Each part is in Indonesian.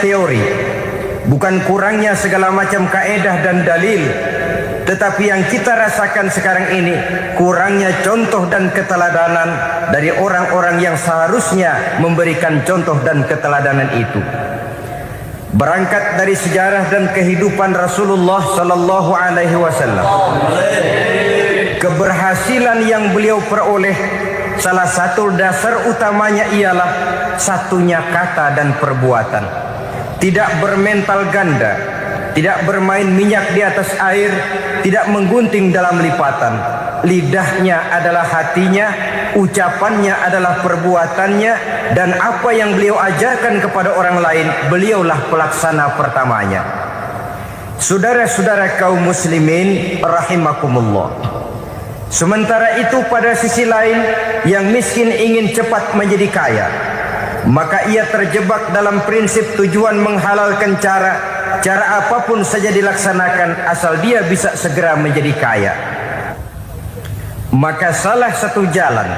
teori, bukan kurangnya segala macam kaedah dan dalil, tetapi yang kita rasakan sekarang ini kurangnya contoh dan keteladanan dari orang-orang yang seharusnya memberikan contoh dan keteladanan itu. Berangkat dari sejarah dan kehidupan Rasulullah sallallahu alaihi wasallam, keberhasilan yang beliau peroleh, salah satu dasar utamanya ialah satunya kata dan perbuatan. Tidak bermental ganda, tidak bermain minyak di atas air, tidak menggunting dalam lipatan. Lidahnya adalah hatinya, ucapannya adalah perbuatannya, dan apa yang beliau ajarkan kepada orang lain, beliaulah pelaksana pertamanya. Saudara-saudara kaum muslimin rahimakumullah. Sementara itu pada sisi lain, yang miskin ingin cepat menjadi kaya, maka ia terjebak dalam prinsip tujuan menghalalkan cara apapun saja dilaksanakan asal dia bisa segera menjadi kaya. Maka salah satu jalan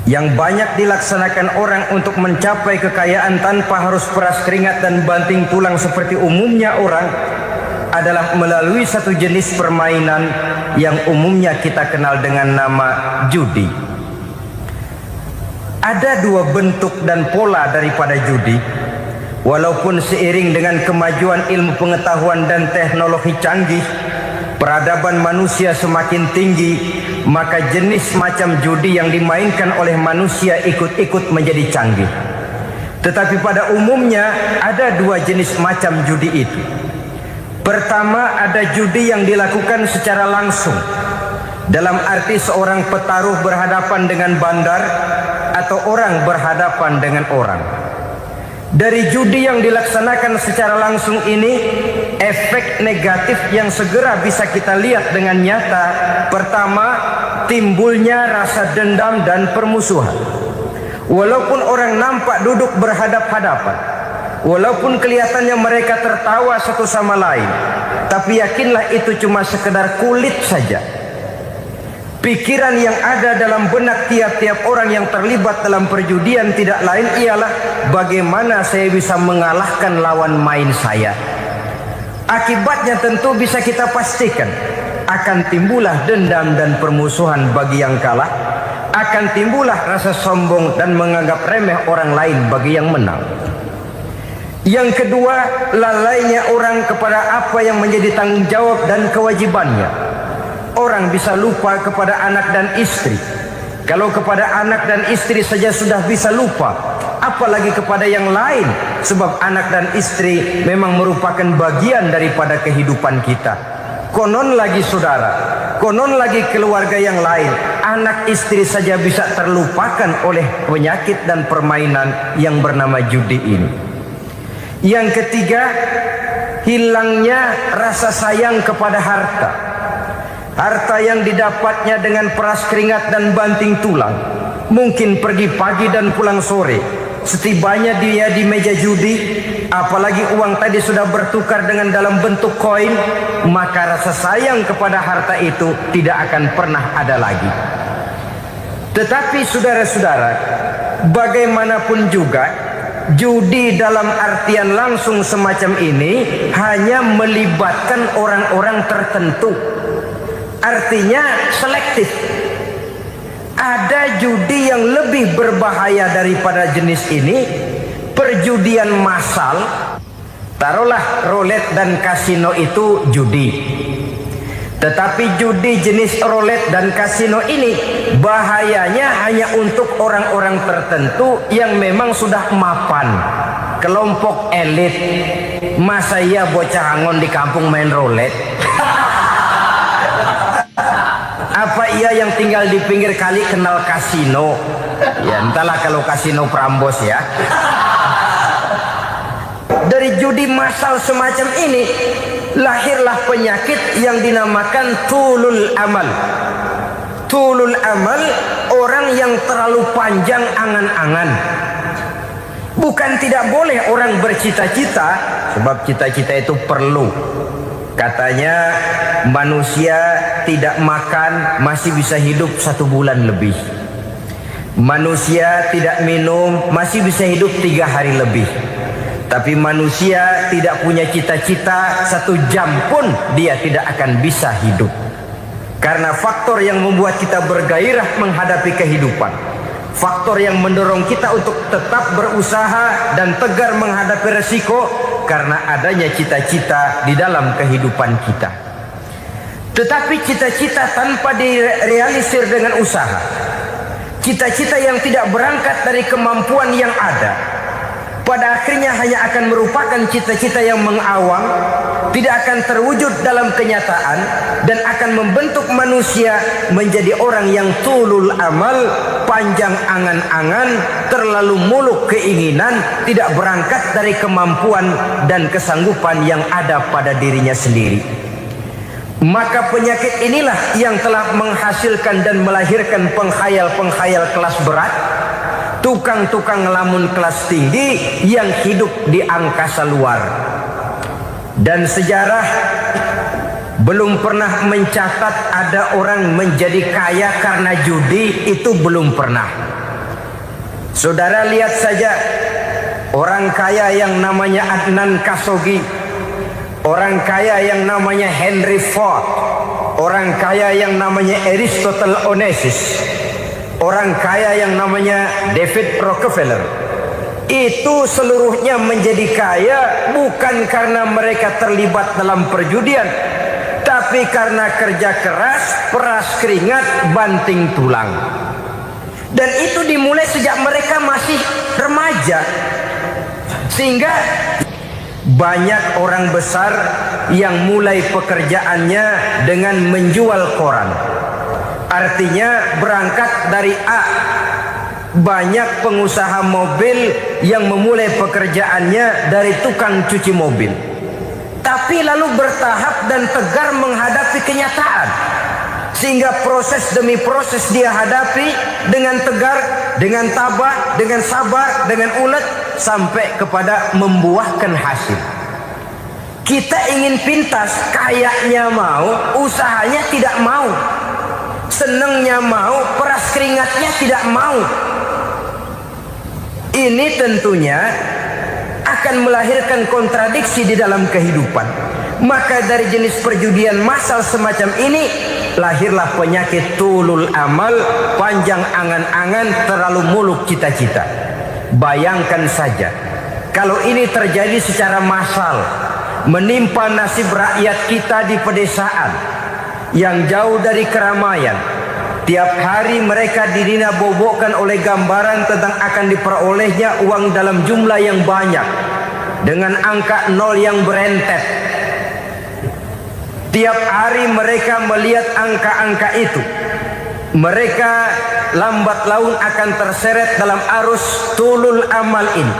yang banyak dilaksanakan orang untuk mencapai kekayaan tanpa harus peras keringat dan banting tulang seperti umumnya orang adalah melalui satu jenis permainan yang umumnya kita kenal dengan nama judi. Ada dua bentuk dan pola daripada judi. Walaupun seiring dengan kemajuan ilmu pengetahuan dan teknologi canggih, peradaban manusia semakin tinggi, maka jenis macam judi yang dimainkan oleh manusia ikut-ikut menjadi canggih. Tetapi pada umumnya ada dua jenis macam judi itu. Pertama, ada judi yang dilakukan secara langsung, dalam arti seorang petaruh berhadapan dengan bandar atau orang berhadapan dengan orang. Dari judi yang dilaksanakan secara langsung ini, efek negatif yang segera bisa kita lihat dengan nyata. Pertama, timbulnya rasa dendam dan permusuhan. Walaupun orang nampak duduk berhadap-hadapan, walaupun kelihatannya mereka tertawa satu sama lain, tapi yakinlah itu cuma sekedar kulit saja. Pikiran yang ada dalam benak tiap-tiap orang yang terlibat dalam perjudian tidak lain ialah bagaimana saya bisa mengalahkan lawan main saya. Akibatnya tentu bisa kita pastikan akan timbullah dendam dan permusuhan bagi yang kalah, akan timbullah rasa sombong dan menganggap remeh orang lain bagi yang menang. Yang kedua, lalainya orang kepada apa yang menjadi tanggung jawab dan kewajibannya. Orang bisa lupa kepada anak dan istri. Kalau kepada anak dan istri saja sudah bisa lupa, apalagi kepada yang lain. Sebab anak dan istri memang merupakan bagian daripada kehidupan kita. Konon lagi saudara, konon lagi keluarga yang lain, anak istri saja bisa terlupakan oleh penyakit dan permainan yang bernama judi ini. Yang ketiga, hilangnya rasa sayang kepada harta. Harta yang didapatnya dengan peras keringat dan banting tulang, mungkin pergi pagi dan pulang sore. Setibanya dia di meja judi, apalagi uang tadi sudah bertukar dengan dalam bentuk koin, maka rasa sayang kepada harta itu tidak akan pernah ada lagi. Tetapi saudara-saudara, bagaimanapun juga, judi dalam artian langsung semacam ini hanya melibatkan orang-orang tertentu. Artinya selektif. Ada judi yang lebih berbahaya daripada jenis ini, perjudian massal. Taruhlah roulette dan kasino itu judi. Tetapi judi jenis roulette dan kasino ini bahayanya hanya untuk orang-orang tertentu yang memang sudah mapan, kelompok elit. Masa iya bocah angon di kampung main roulette? Apa ia yang tinggal di pinggir kali kenal kasino? Ya entahlah kalau kasino Prambos ya. Dari judi massal semacam ini lahirlah penyakit yang dinamakan tulul amal. Tulul amal, orang yang terlalu panjang angan-angan. Bukan tidak boleh orang bercita-cita, sebab cita-cita itu perlu. Katanya manusia tidak makan masih bisa hidup 1 bulan lebih. Manusia tidak minum masih bisa hidup 3 hari lebih. Tapi manusia tidak punya cita-cita, 1 jam pun dia tidak akan bisa hidup. Karena faktor yang membuat kita bergairah menghadapi kehidupan, faktor yang mendorong kita untuk tetap berusaha dan tegar menghadapi resiko, karena adanya cita-cita di dalam kehidupan kita. Tetapi cita-cita tanpa direalisir dengan usaha, cita-cita yang tidak berangkat dari kemampuan yang ada, pada akhirnya hanya akan merupakan cita-cita yang mengawang, tidak akan terwujud dalam kenyataan, dan akan membentuk manusia menjadi orang yang tulul amal, panjang angan-angan, terlalu muluk keinginan, tidak berangkat dari kemampuan dan kesanggupan yang ada pada dirinya sendiri. Maka penyakit inilah yang telah menghasilkan dan melahirkan penghayal-penghayal kelas berat, tukang-tukang ngelamun kelas tinggi yang hidup di angkasa luar. Dan sejarah belum pernah mencatat ada orang menjadi kaya karena judi, itu belum pernah. Saudara lihat saja orang kaya yang namanya Adnan Khashoggi, orang kaya yang namanya Henry Ford, orang kaya yang namanya Aristotle Onassis, orang kaya yang namanya David Rockefeller. Itu seluruhnya menjadi kaya bukan karena mereka terlibat dalam perjudian, tapi karena kerja keras, peras keringat, banting tulang. Dan itu dimulai sejak mereka masih remaja. Sehingga banyak orang besar yang mulai pekerjaannya dengan menjual koran. Artinya berangkat dari A. Banyak pengusaha mobil yang memulai pekerjaannya dari tukang cuci mobil, tapi lalu bertahap dan tegar menghadapi kenyataan, sehingga proses demi proses dia hadapi dengan tegar, dengan tabah, dengan sabar, dengan ulet, sampai kepada membuahkan hasil. Kita ingin pintas, kayaknya mau, usahanya tidak mau, senengnya mau, peras keringatnya tidak mau. Ini tentunya akan melahirkan kontradiksi di dalam kehidupan. Maka dari jenis perjudian massal semacam ini lahirlah penyakit tulul amal, panjang angan-angan, terlalu muluk cita-cita. Bayangkan saja kalau ini terjadi secara massal, menimpa nasib rakyat kita di pedesaan yang jauh dari keramaian. Tiap hari mereka didina-bobokkan oleh gambaran tentang akan diperolehnya uang dalam jumlah yang banyak dengan angka nol yang berentet. Tiap hari mereka melihat angka-angka itu. Mereka lambat laun akan terseret dalam arus tulul amal ini.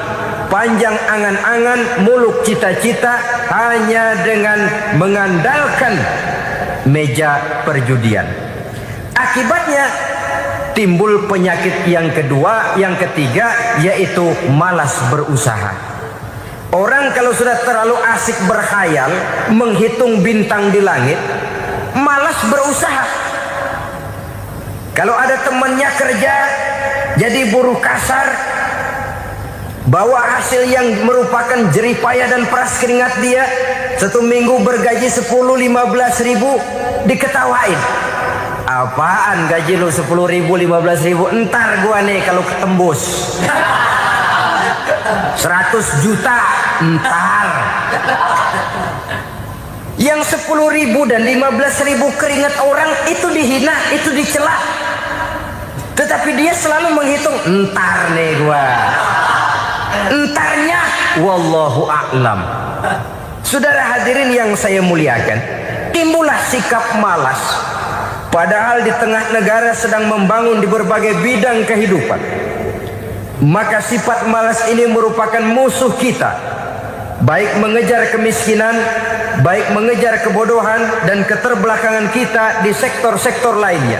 Panjang angan-angan, muluk cita-cita, hanya dengan mengandalkan meja perjudian. Akibatnya timbul penyakit yang kedua, yang ketiga, yaitu malas berusaha. Orang kalau sudah terlalu asik berkhayal, menghitung bintang di langit, malas berusaha. Kalau ada temannya kerja jadi buruh kasar, bawa hasil yang merupakan jeripaya dan peras keringat dia, 1 minggu bergaji 10-15 ribu, diketawain. Apaan gaji lu 10 ribu, 15 ribu? Entar gua nih kalau ketembus 100 juta, entar. Yang 10 ribu dan 15 ribu keringat orang itu dihina, itu dicela. Tetapi dia selalu menghitung, entar nih gua. Entarnya wallahu a'lam. Saudara hadirin yang saya muliakan, timbullah sikap malas. Padahal di tengah negara sedang membangun di berbagai bidang kehidupan. Maka sifat malas ini merupakan musuh kita, baik mengejar kemiskinan, baik mengejar kebodohan dan keterbelakangan kita di sektor-sektor lainnya.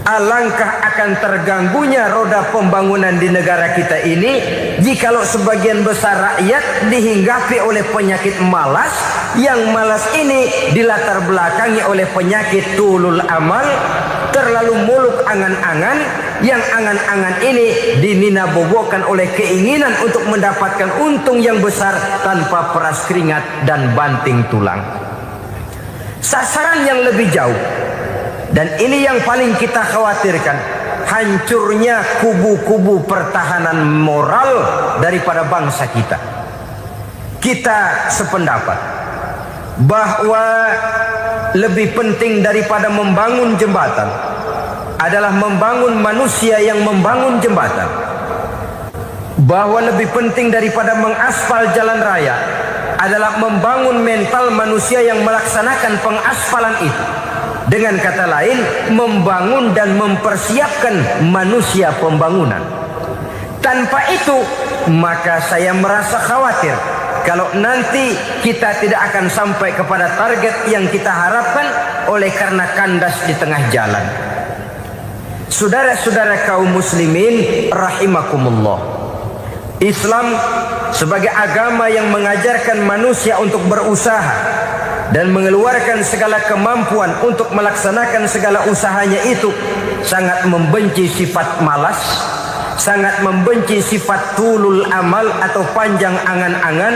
Alangkah akan terganggunya roda pembangunan di negara kita ini jikalau sebagian besar rakyat dihinggapi oleh penyakit malas, yang malas ini dilatar belakangi oleh penyakit tulul amal, terlalu muluk angan-angan, yang angan-angan ini dininabobokan oleh keinginan untuk mendapatkan untung yang besar tanpa peras keringat dan banting tulang. Sasaran yang lebih jauh, dan ini yang paling kita khawatirkan, hancurnya kubu-kubu pertahanan moral daripada bangsa kita. Kita sependapat bahwa lebih penting daripada membangun jembatan adalah membangun manusia yang membangun jembatan. Bahwa lebih penting daripada mengaspal jalan raya adalah membangun mental manusia yang melaksanakan pengaspalan itu. Dengan kata lain, membangun dan mempersiapkan manusia pembangunan. Tanpa itu, maka saya merasa khawatir kalau nanti kita tidak akan sampai kepada target yang kita harapkan oleh karena kandas di tengah jalan. Saudara-saudara kaum muslimin rahimakumullah, Islam sebagai agama yang mengajarkan manusia untuk berusaha dan mengeluarkan segala kemampuan untuk melaksanakan segala usahanya itu, sangat membenci sifat malas, sangat membenci sifat tulul amal atau panjang angan-angan.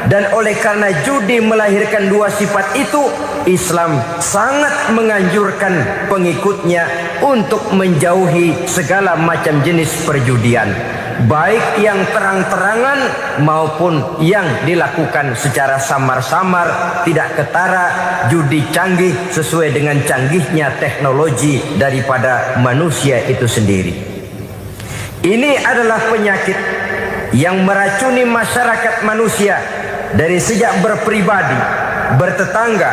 Dan oleh karena judi melahirkan dua sifat itu, Islam sangat menganjurkan pengikutnya untuk menjauhi segala macam jenis perjudian, baik yang terang-terangan maupun yang dilakukan secara samar-samar, tidak ketara, judi canggih sesuai dengan canggihnya teknologi daripada manusia itu sendiri. Ini adalah penyakit yang meracuni masyarakat manusia dari sejak berpribadi, bertetangga,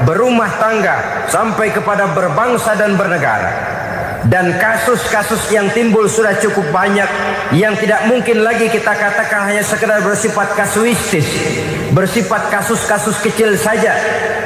berumah tangga, sampai kepada berbangsa dan bernegara. Dan kasus-kasus yang timbul sudah cukup banyak, yang tidak mungkin lagi kita katakan hanya sekedar bersifat kasuistis, bersifat kasus-kasus kecil saja.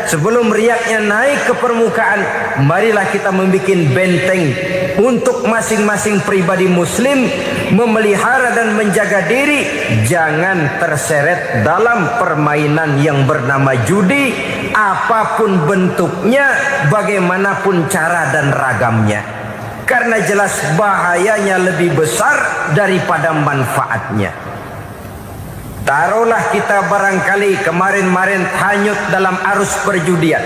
Sebelum riaknya naik ke permukaan, marilah kita membuat benteng untuk masing-masing pribadi muslim memelihara dan menjaga diri jangan terseret dalam permainan yang bernama judi, apapun bentuknya, bagaimanapun cara dan ragamnya. Karena jelas bahayanya lebih besar daripada manfaatnya. Taruhlah kita barangkali kemarin-marin hanyut dalam arus perjudian,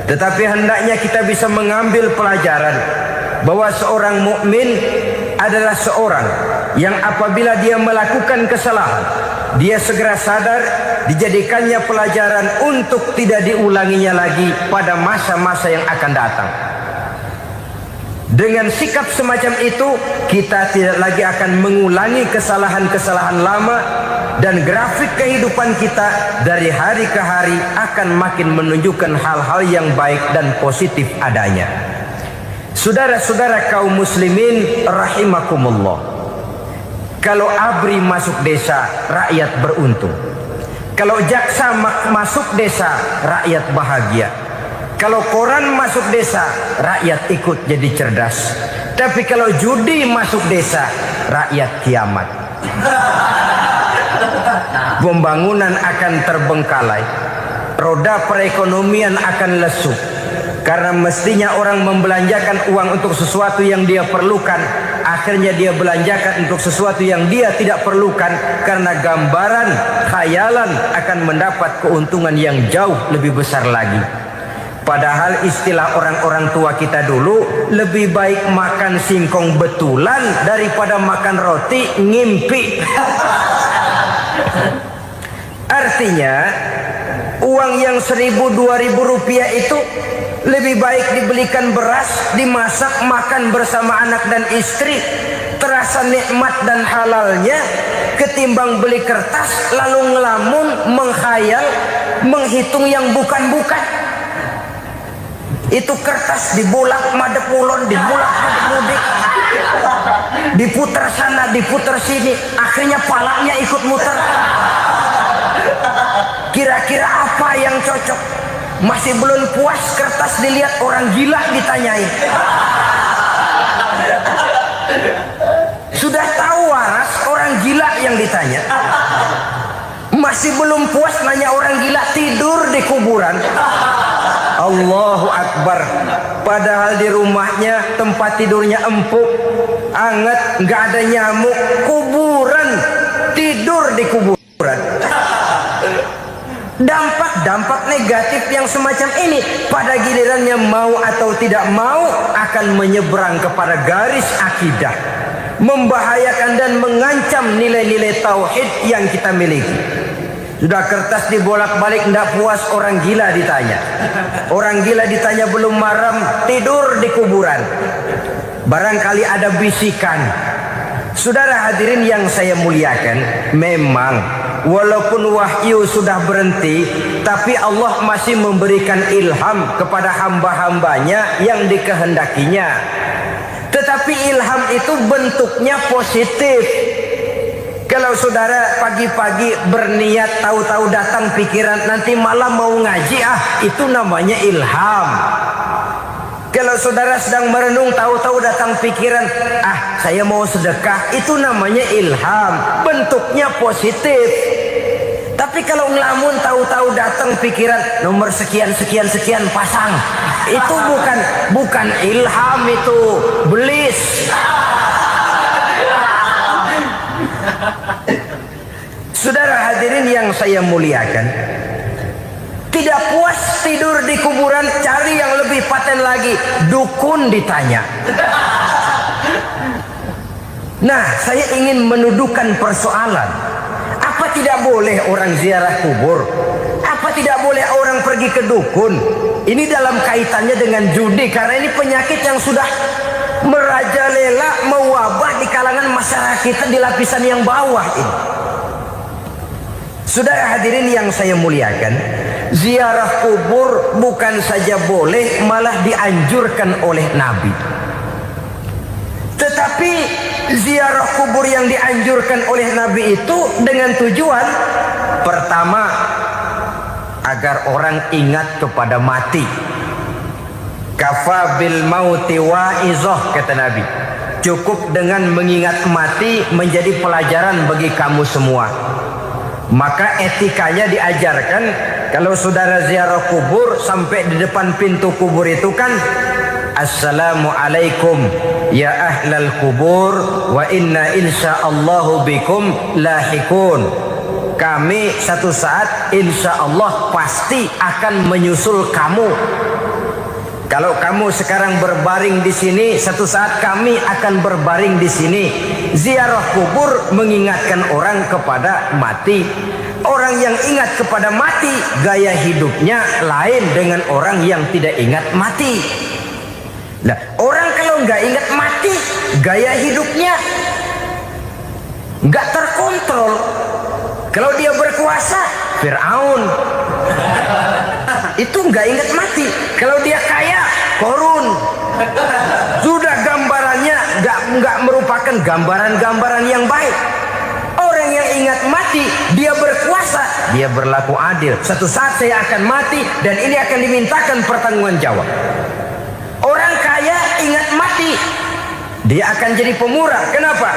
tetapi hendaknya kita bisa mengambil pelajaran bahwa seorang mukmin adalah seorang yang apabila dia melakukan kesalahan, dia segera sadar, dijadikannya pelajaran untuk tidak diulanginya lagi pada masa-masa yang akan datang. Dengan sikap semacam itu, kita tidak lagi akan mengulangi kesalahan-kesalahan lama, dan grafik kehidupan kita dari hari ke hari akan makin menunjukkan hal-hal yang baik dan positif adanya. Saudara-saudara kaum muslimin rahimakumullah, kalau ABRI masuk desa, rakyat beruntung. Kalau jaksa masuk desa, rakyat bahagia. Kalau koran masuk desa, rakyat ikut jadi cerdas. Tapi kalau judi masuk desa, rakyat kiamat. Pembangunan akan terbengkalai, roda perekonomian akan lesu. Karena mestinya orang membelanjakan uang untuk sesuatu yang dia perlukan, akhirnya dia belanjakan untuk sesuatu yang dia tidak perlukan, karena gambaran, khayalan akan mendapat keuntungan yang jauh lebih besar lagi. Padahal istilah orang-orang tua kita dulu, lebih baik makan singkong betulan daripada makan roti ngimpi. Artinya uang yang 1.000-2.000 rupiah itu lebih baik dibelikan beras, dimasak, makan bersama anak dan istri, terasa nikmat dan halalnya, ketimbang beli kertas lalu ngelamun, menghayal, menghitung yang bukan-bukan. Itu kertas dibolak madep ulon, dibolak madep mudik, diputar sana, diputar sini, akhirnya palanya ikut muter. Kira-kira apa yang cocok? Masih belum puas kertas dilihat, orang gila ditanyain. Sudah tahu waras, orang gila yang ditanya. Masih belum puas nanya orang gila, tidur di kuburan. Allahu Akbar. Padahal di rumahnya tempat tidurnya empuk, anget, nggak ada nyamuk, kuburan, tidur di kuburan. Dampak-dampak negatif yang semacam ini pada gilirannya mau atau tidak mau akan menyeberang kepada garis akidah, membahayakan dan mengancam nilai-nilai tauhid yang kita miliki. Sudah kertas dibolak-balik, tidak puas, orang gila ditanya. Orang gila ditanya belum maram, tidur di kuburan. Barangkali ada bisikan. Saudara hadirin yang saya muliakan, memang walaupun wahyu sudah berhenti, tapi Allah masih memberikan ilham kepada hamba-hambanya yang dikehendakinya. Tetapi ilham itu bentuknya positif. Kalau saudara pagi-pagi berniat, tahu-tahu datang pikiran nanti malam mau ngaji, itu namanya ilham. Kalau saudara sedang merenung, tahu-tahu datang pikiran, saya mau sedekah, itu namanya ilham, bentuknya positif. Tapi kalau ngelamun, tahu-tahu datang pikiran nomor sekian sekian sekian pasang, itu bukan ilham, itu belis. Saudara hadirin yang saya muliakan, tidak puas tidur di kuburan, cari yang lebih paten lagi, dukun ditanya. Nah, saya ingin menuduhkan persoalan. Apa tidak boleh orang ziarah kubur? Apa tidak boleh orang pergi ke dukun? Ini dalam kaitannya dengan judi, karena ini penyakit yang sudah merajalela, mewabah di kalangan masyarakat kita di lapisan yang bawah ini. Saudara hadirin yang saya muliakan, ziarah kubur bukan saja boleh, malah dianjurkan oleh Nabi. Tetapi ziarah kubur yang dianjurkan oleh Nabi itu dengan tujuan pertama, agar orang ingat kepada mati. Kafa bil mauti wa'izah, kata Nabi. Cukup dengan mengingat mati menjadi pelajaran bagi kamu semua. Maka etikanya diajarkan, kalau saudara ziarah kubur, sampai di depan pintu kubur itu kan, Assalamualaikum ya ahlal kubur wa inna insyaallahu bikum lahikun. Kami satu saat insya Allah pasti akan menyusul kamu. Kalau kamu sekarang berbaring di sini, satu saat kami akan berbaring di sini. Ziarah kubur mengingatkan orang kepada mati. Orang yang ingat kepada mati, gaya hidupnya lain dengan orang yang tidak ingat mati. Nah, orang kalau nggak ingat mati, gaya hidupnya nggak terkontrol. Kalau dia berkuasa, Fir'aun. Itu nggak ingat mati. Kalau dia kaya, Korun. Sudah gambarannya nggak merupakan gambaran-gambaran yang baik. Orang yang ingat mati, dia berkuasa, dia berlaku adil. Satu saat saya akan mati dan ini akan dimintakan pertanggungan jawab. Orang kaya ingat mati, dia akan jadi pemurah. Kenapa?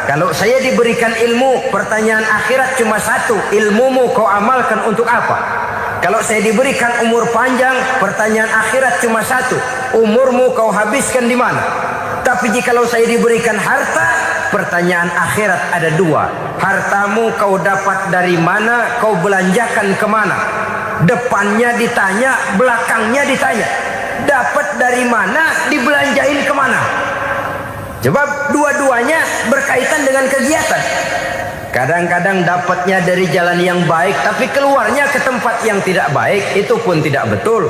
Kalau saya diberikan ilmu, pertanyaan akhirat cuma satu, ilmumu kau amalkan untuk apa? Kalau saya diberikan umur panjang, pertanyaan akhirat cuma satu, umurmu kau habiskan di mana? Tapi jikalau saya diberikan harta, pertanyaan akhirat ada dua, hartamu kau dapat dari mana, kau belanjakan kemana? Depannya ditanya, belakangnya ditanya. Dapat dari mana, dibelanjain kemana? Sebab dua-duanya berkaitan dengan kegiatan. Kadang-kadang dapatnya dari jalan yang baik, tapi keluarnya ke tempat yang tidak baik, itu pun tidak betul.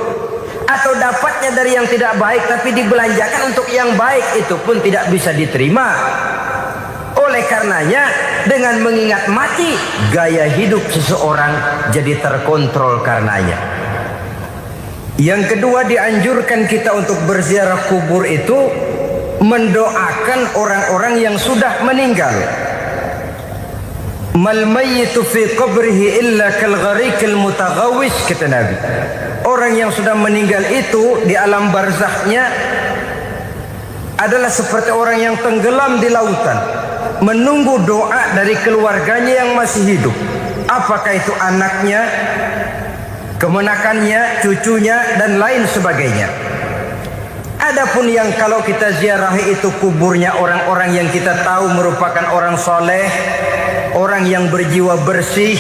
Atau dapatnya dari yang tidak baik, tapi dibelanjakan untuk yang baik, itu pun tidak bisa diterima. Oleh karenanya, dengan mengingat mati, gaya hidup seseorang jadi terkontrol karenanya. Yang kedua, dianjurkan kita untuk berziarah kubur itu mendoakan orang-orang yang sudah meninggal. Mal mayyitu fi qabrihi illa kal gharikil mutaghawis, kata Nabi. Orang yang sudah meninggal itu di alam barzakhnya adalah seperti orang yang tenggelam di lautan, menunggu doa dari keluarganya yang masih hidup. Apakah itu anaknya, kemenakannya, cucunya, dan lain sebagainya. Adapun yang kalau kita ziarahi itu kuburnya orang-orang yang kita tahu merupakan orang soleh, orang yang berjiwa bersih,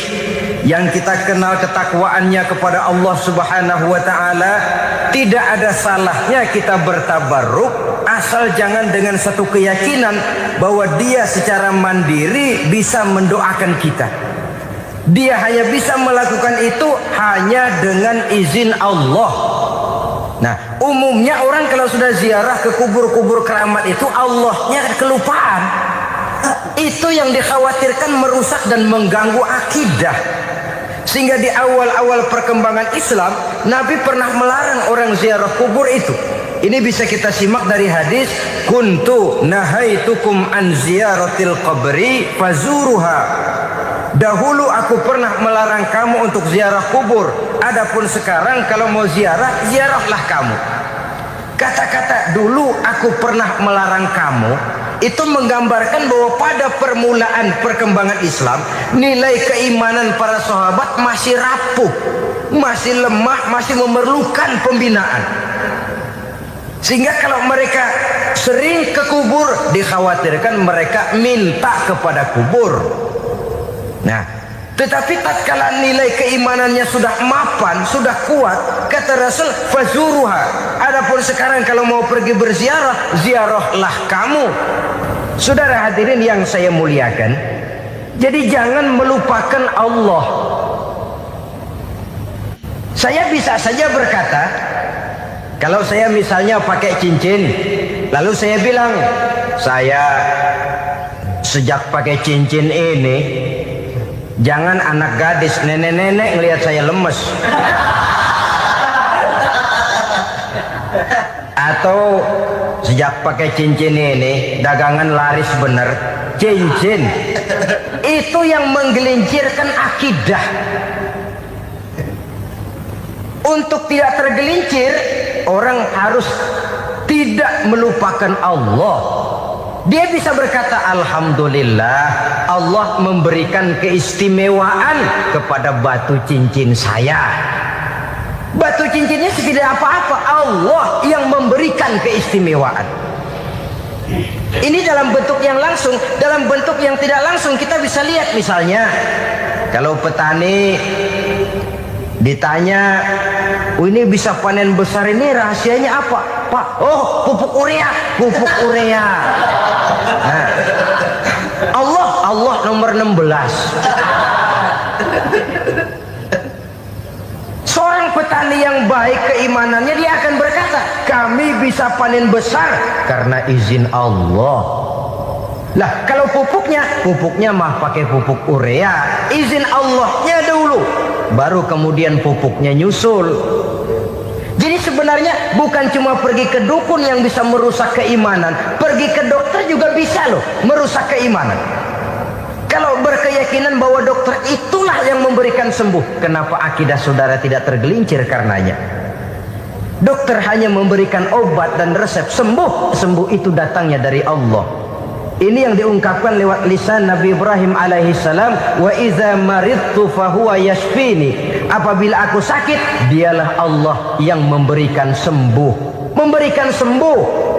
yang kita kenal ketakwaannya kepada Allah Subhanahu wa Ta'ala, tidak ada salahnya kita bertabarruk, asal jangan dengan satu keyakinan bahwa dia secara mandiri bisa mendoakan kita. Dia hanya bisa melakukan itu hanya dengan izin Allah. Nah, umumnya orang kalau sudah ziarah ke kubur-kubur keramat itu Allahnya kelupaan. Itu yang dikhawatirkan merusak dan mengganggu akidah. Sehingga di awal-awal perkembangan Islam, Nabi pernah melarang orang ziarah kubur itu. Ini bisa kita simak dari hadis, kuntu nahaitukum an ziyaratil qabri fazuruha. Dahulu aku pernah melarang kamu untuk ziarah kubur. Adapun sekarang kalau mau ziarah, ziarahlah kamu. Kata-kata dulu aku pernah melarang kamu itu menggambarkan bahwa pada permulaan perkembangan Islam, nilai keimanan para sahabat masih rapuh, masih lemah, masih memerlukan pembinaan. Sehingga kalau mereka sering ke kubur, dikhawatirkan mereka minta kepada kubur. Nah, tetapi tatkala nilai keimanannya sudah mapan, sudah kuat, kata Rasul, fazuruha. Adapun sekarang kalau mau pergi berziarah, ziarahlah kamu. Saudara hadirin yang saya muliakan, jadi jangan melupakan Allah. Saya bisa saja berkata, kalau saya misalnya pakai cincin, lalu saya bilang, saya sejak pakai cincin ini, jangan anak gadis, nenek-nenek ngelihat saya lemes. Atau sejak pakai cincin ini, dagangan laris bener. Cincin itu yang menggelincirkan akidah. Untuk tidak tergelincir, orang harus tidak melupakan Allah. Dia bisa berkata, alhamdulillah Allah memberikan keistimewaan kepada batu cincin saya. Batu cincinnya tidak apa-apa, Allah yang memberikan keistimewaan. Ini dalam bentuk yang langsung. Dalam bentuk yang tidak langsung kita bisa lihat, misalnya kalau petani ditanya, oh ini bisa panen besar ini rahasianya apa Pak? Oh, pupuk urea. Pupuk urea. Nah, Allah nomor 16. Seorang petani yang baik keimanannya, dia akan berkata, kami bisa panen besar karena izin Allah. Lah kalau pupuknya mah pakai pupuk urea, izin Allahnya dulu, baru kemudian pupuknya nyusul. Jadi sebenarnya bukan cuma pergi ke dukun yang bisa merusak keimanan, pergi ke dokter juga bisa loh merusak keimanan. Kalau berkeyakinan bahwa dokter itulah yang memberikan sembuh, kenapa akidah saudara tidak tergelincir karenanya? Dokter hanya memberikan obat dan resep, sembuh itu datangnya dari Allah. Ini yang diungkapkan lewat lisan Nabi Ibrahim alaihissalam, wa iza maridtu fahuwa yashfini. Apabila aku sakit, dialah Allah yang memberikan sembuh. Memberikan sembuh.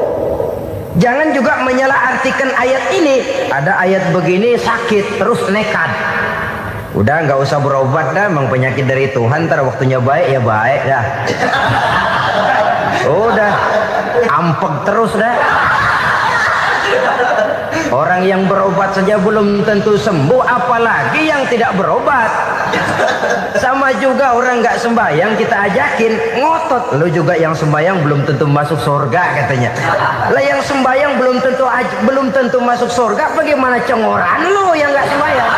Jangan juga menyalahartikan ayat ini. Ada ayat begini sakit terus nekat. Udah nggak usah berobat dah, memang penyakit dari Tuhan. Ntar waktunya baik ya baik dah. Udah ampek terus dah. Orang yang berobat saja belum tentu sembuh, apalagi yang tidak berobat. Sama juga orang nggak sembahyang kita ajakin ngotot, lu juga yang sembahyang belum tentu masuk surga katanya. Lah yang sembahyang belum tentu masuk surga, bagaimana cengoran lu yang nggak sembahyang?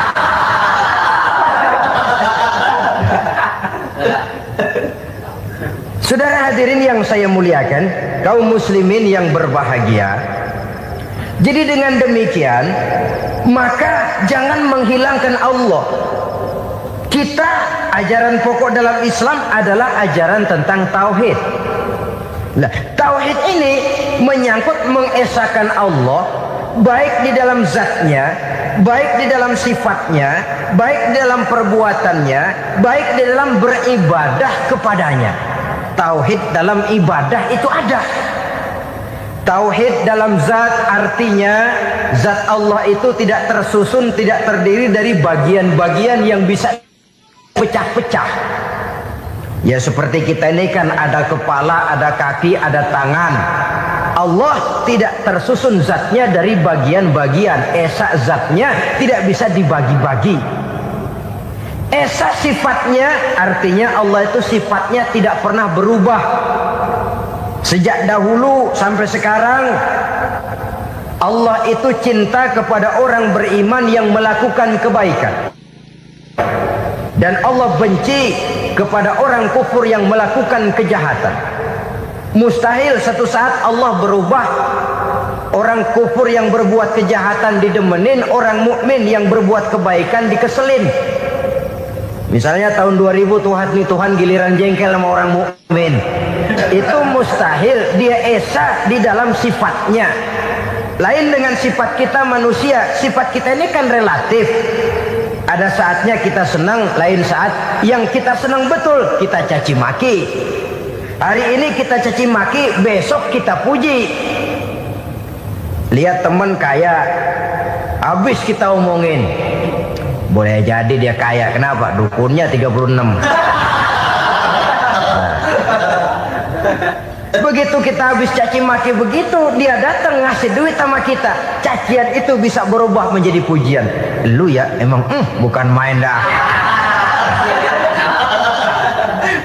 Saudara hadirin yang saya muliakan, kaum muslimin yang berbahagia. Jadi dengan demikian, maka jangan menghilangkan Allah. Kita, ajaran pokok dalam Islam adalah ajaran tentang tauhid. Nah, tauhid ini menyangkut mengesahkan Allah, baik di dalam zatnya, baik di dalam sifatnya, baik di dalam perbuatannya, baik di dalam beribadah kepadanya. Tauhid dalam ibadah itu ada. Tauhid dalam zat artinya zat Allah itu tidak tersusun, tidak terdiri dari bagian-bagian yang bisa pecah-pecah. Ya seperti kita ini kan ada kepala, ada kaki, ada tangan. Allah tidak tersusun zatnya dari bagian-bagian. Esa zatnya tidak bisa dibagi-bagi. Esa sifatnya artinya Allah itu sifatnya tidak pernah berubah. Sejak dahulu sampai sekarang Allah itu cinta kepada orang beriman yang melakukan kebaikan. Dan Allah benci kepada orang kufur yang melakukan kejahatan. Mustahil satu saat Allah berubah. Orang kufur yang berbuat kejahatan didemenin, orang mukmin yang berbuat kebaikan dikeselin. Misalnya tahun 2000 Tuhan giliran jengkel sama orang mukmin. Itu mustahil, dia esa di dalam sifatnya. Lain dengan sifat kita manusia. Sifat kita ini kan relatif. Ada saatnya kita senang, lain saat yang kita senang betul kita caci maki. Hari ini kita caci maki, besok kita puji. Lihat teman kaya, habis kita omongin, boleh jadi dia kaya. Kenapa? Dukunnya 36. Begitu kita habis caci maki begitu, dia datang ngasih duit sama kita. Cacian itu bisa berubah menjadi pujian. Lu ya emang bukan main dah.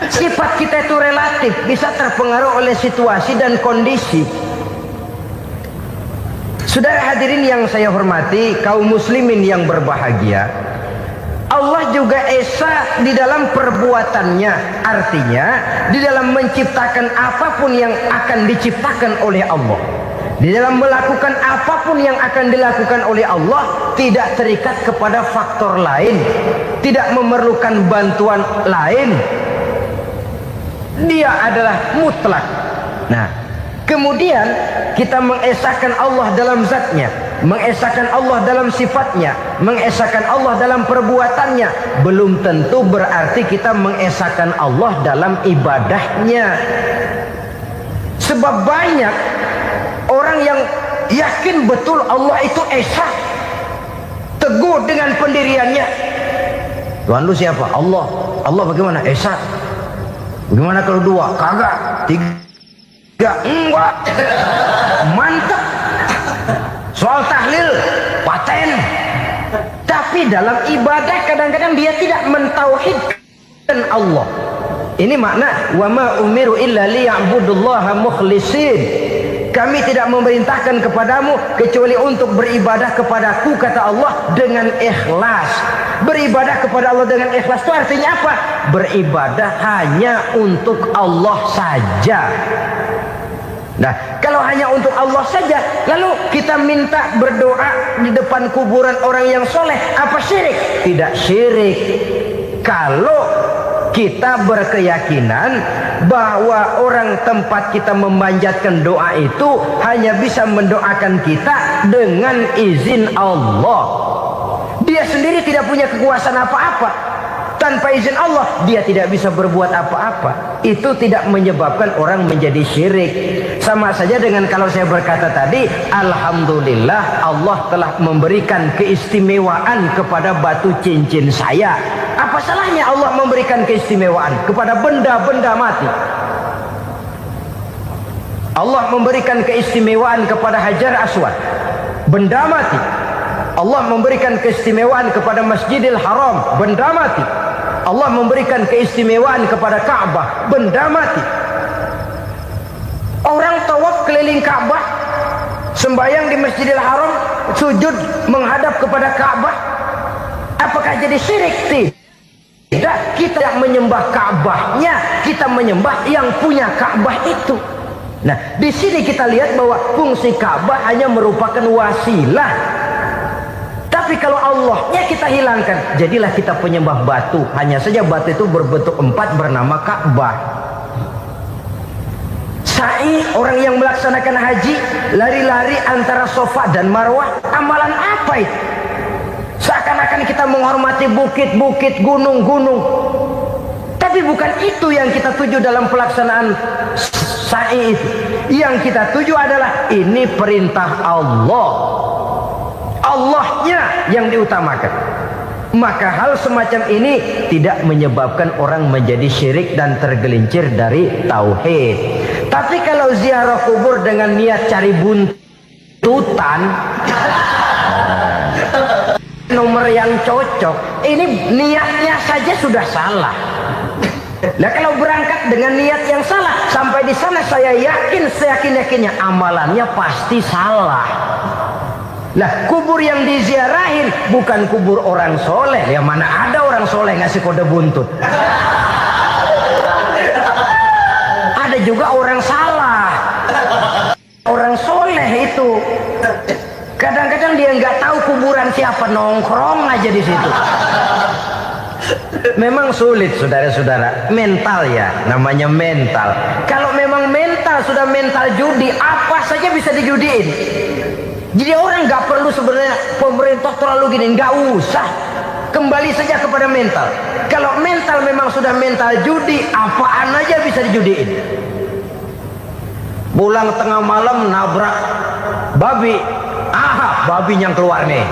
Sifat kita itu relatif, bisa terpengaruh oleh situasi dan kondisi. Saudara hadirin yang saya hormati, kaum muslimin yang berbahagia, Allah juga esa di dalam perbuatannya. Artinya di dalam menciptakan apapun yang akan diciptakan oleh Allah, di dalam melakukan apapun yang akan dilakukan oleh Allah, tidak terikat kepada faktor lain, tidak memerlukan bantuan lain. Dia adalah mutlak. Nah, kemudian kita mengesahkan Allah dalam zatnya, mengesahkan Allah dalam sifatnya, mengesahkan Allah dalam perbuatannya. Belum tentu berarti kita mengesahkan Allah dalam ibadahnya. Sebab banyak orang yang yakin betul Allah itu esa, teguh dengan pendiriannya. Tuhan lu siapa? Allah. Allah bagaimana? Esa. Bagaimana kalau dua? Kagak. Tiga? Enggak. Mantap. Soal tahlil paten. Tapi dalam ibadah kadang-kadang dia tidak mentauhidkan Allah. Ini makna wa ma umiru illa liya'budullaha mukhlisin. Kami tidak memerintahkan kepadamu kecuali untuk beribadah kepadaku, kata Allah, dengan ikhlas. Beribadah kepada Allah dengan ikhlas itu artinya apa? Beribadah hanya untuk Allah saja. Nah, kalau hanya untuk Allah saja, lalu kita minta berdoa di depan kuburan orang yang soleh, apa syirik? Tidak syirik. Kalau kita berkeyakinan bahwa orang tempat kita memanjatkan doa itu hanya bisa mendoakan kita dengan izin Allah. Dia sendiri tidak punya kekuasaan apa-apa. Tanpa izin Allah dia tidak bisa berbuat apa-apa. Itu tidak menyebabkan orang menjadi syirik. Sama saja dengan kalau saya berkata tadi, alhamdulillah Allah telah memberikan keistimewaan kepada batu cincin saya. Apa salahnya Allah memberikan keistimewaan kepada benda-benda mati? Allah memberikan keistimewaan kepada Hajar Aswad, benda mati. Allah memberikan keistimewaan kepada Masjidil Haram, benda mati. Allah memberikan keistimewaan kepada Ka'bah, benda mati. Orang tawaf keliling Ka'bah, sembahyang di Masjidil Haram, sujud menghadap kepada Ka'bah, apakah jadi syirik? Tidak, kita yang menyembah Ka'bahnya, kita menyembah yang punya Ka'bah itu. Nah, di sini kita lihat bahwa fungsi Ka'bah hanya merupakan wasilah. Tapi kalau Allahnya kita hilangkan, jadilah kita penyembah batu. Hanya saja batu itu berbentuk 4 bernama Ka'bah. Sa'i, orang yang melaksanakan haji, lari-lari antara Safa dan Marwah, amalan apa itu? Seakan-akan kita menghormati bukit-bukit, gunung-gunung. Tapi bukan itu yang kita tuju dalam pelaksanaan sa'i itu. Yang kita tuju adalah ini perintah Allah. Allahnya yang diutamakan. Maka hal semacam ini tidak menyebabkan orang menjadi syirik dan tergelincir dari tauhid. Tapi kalau ziarah kubur dengan niat cari buntutan, nomor yang cocok, ini niatnya saja sudah salah. Nah, kalau berangkat dengan niat yang salah, sampai di sana saya yakin, seyakin-yakinnya amalannya pasti salah. Lah, kubur yang diziarahin bukan kubur orang soleh. Ya mana ada orang soleh ngasih kode buntut. Ada juga orang salah. Orang soleh itu kadang-kadang dia nggak tahu kuburan siapa, nongkrong aja di situ. Memang sulit saudara-saudara, mental ya, namanya mental. Kalau memang mental sudah mental judi, apa saja bisa dijudiin. Jadi orang nggak perlu sebenarnya pemerintah terlalu gini, nggak usah. Kembali saja kepada mental. Kalau mental memang sudah mental judi, apaan aja bisa dijudiin. Pulang tengah malam nabrak babi, babi yang keluar nih.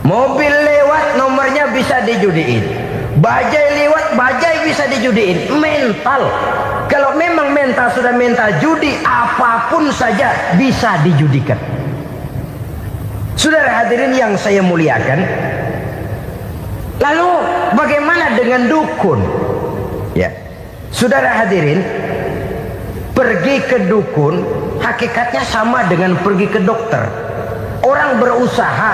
Mobil lewat nomornya bisa dijudiin, bajai lewat bajai bisa dijudiin. Mental, kalau memang mental sudah mental judi, apapun saja bisa dijudikan. Saudara hadirin yang saya muliakan, lalu bagaimana dengan dukun? Ya, saudara hadirin, pergi ke dukun hakikatnya sama dengan pergi ke dokter. Orang berusaha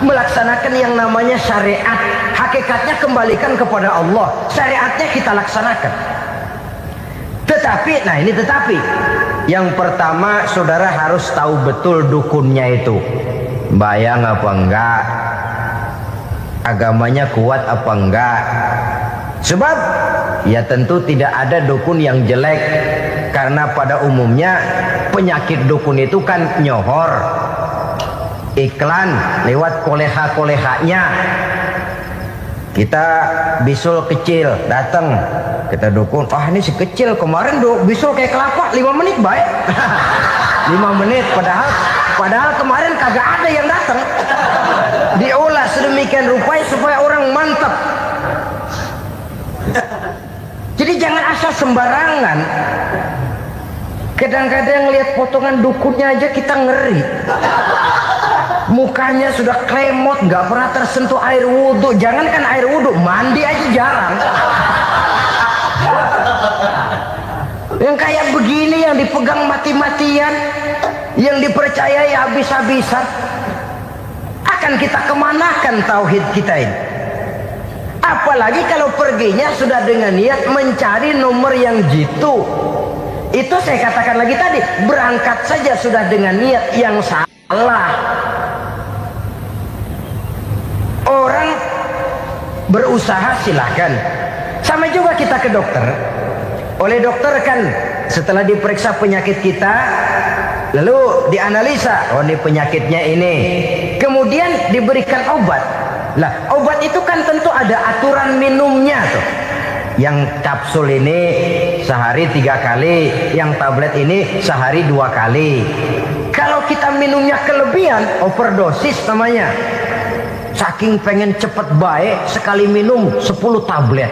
melaksanakan yang namanya syariat, hakikatnya kembalikan kepada Allah. Syariatnya kita laksanakan. Tetapi, nah ini tetapi, yang pertama saudara harus tahu betul dukunnya itu bayang apa enggak, agamanya kuat apa enggak. Sebab ya tentu tidak ada dukun yang jelek, karena pada umumnya penyakit dukun itu kan nyohor, iklan lewat koleha-kolehanya. Kita bisul kecil datang, kita dukun, ini si kecil kemarin bisul kayak kelapa 5 menit baik. 5 menit padahal kemarin kagak ada yang datang. Diolah sedemikian rupa supaya orang mantap. Jadi jangan asal sembarangan. Kadang-kadang lihat potongan dukunnya aja kita ngeri. Mukanya sudah kremot, nggak pernah tersentuh air wudhu. Jangankan air wudhu, mandi aja jarang. Yang kayak begini yang dipegang mati-matian, yang dipercayai habis-habisan, akan kita kemanakan tauhid kita ini? Apalagi kalau perginya sudah dengan niat mencari nomor yang jitu. Itu saya katakan lagi tadi, berangkat saja sudah dengan niat yang salah. Orang berusaha silahkan. Sama juga kita ke dokter. Oleh dokter kan setelah diperiksa penyakit kita, lalu dianalisa, oh ini penyakitnya ini. Kemudian diberikan obat. Lah, obat itu kan tentu ada aturan minumnya tuh. Yang kapsul ini sehari 3 kali, yang tablet ini sehari 2 kali. Kalau kita minumnya kelebihan, overdosis namanya. Saking pengen cepet baik, sekali minum 10 tablet.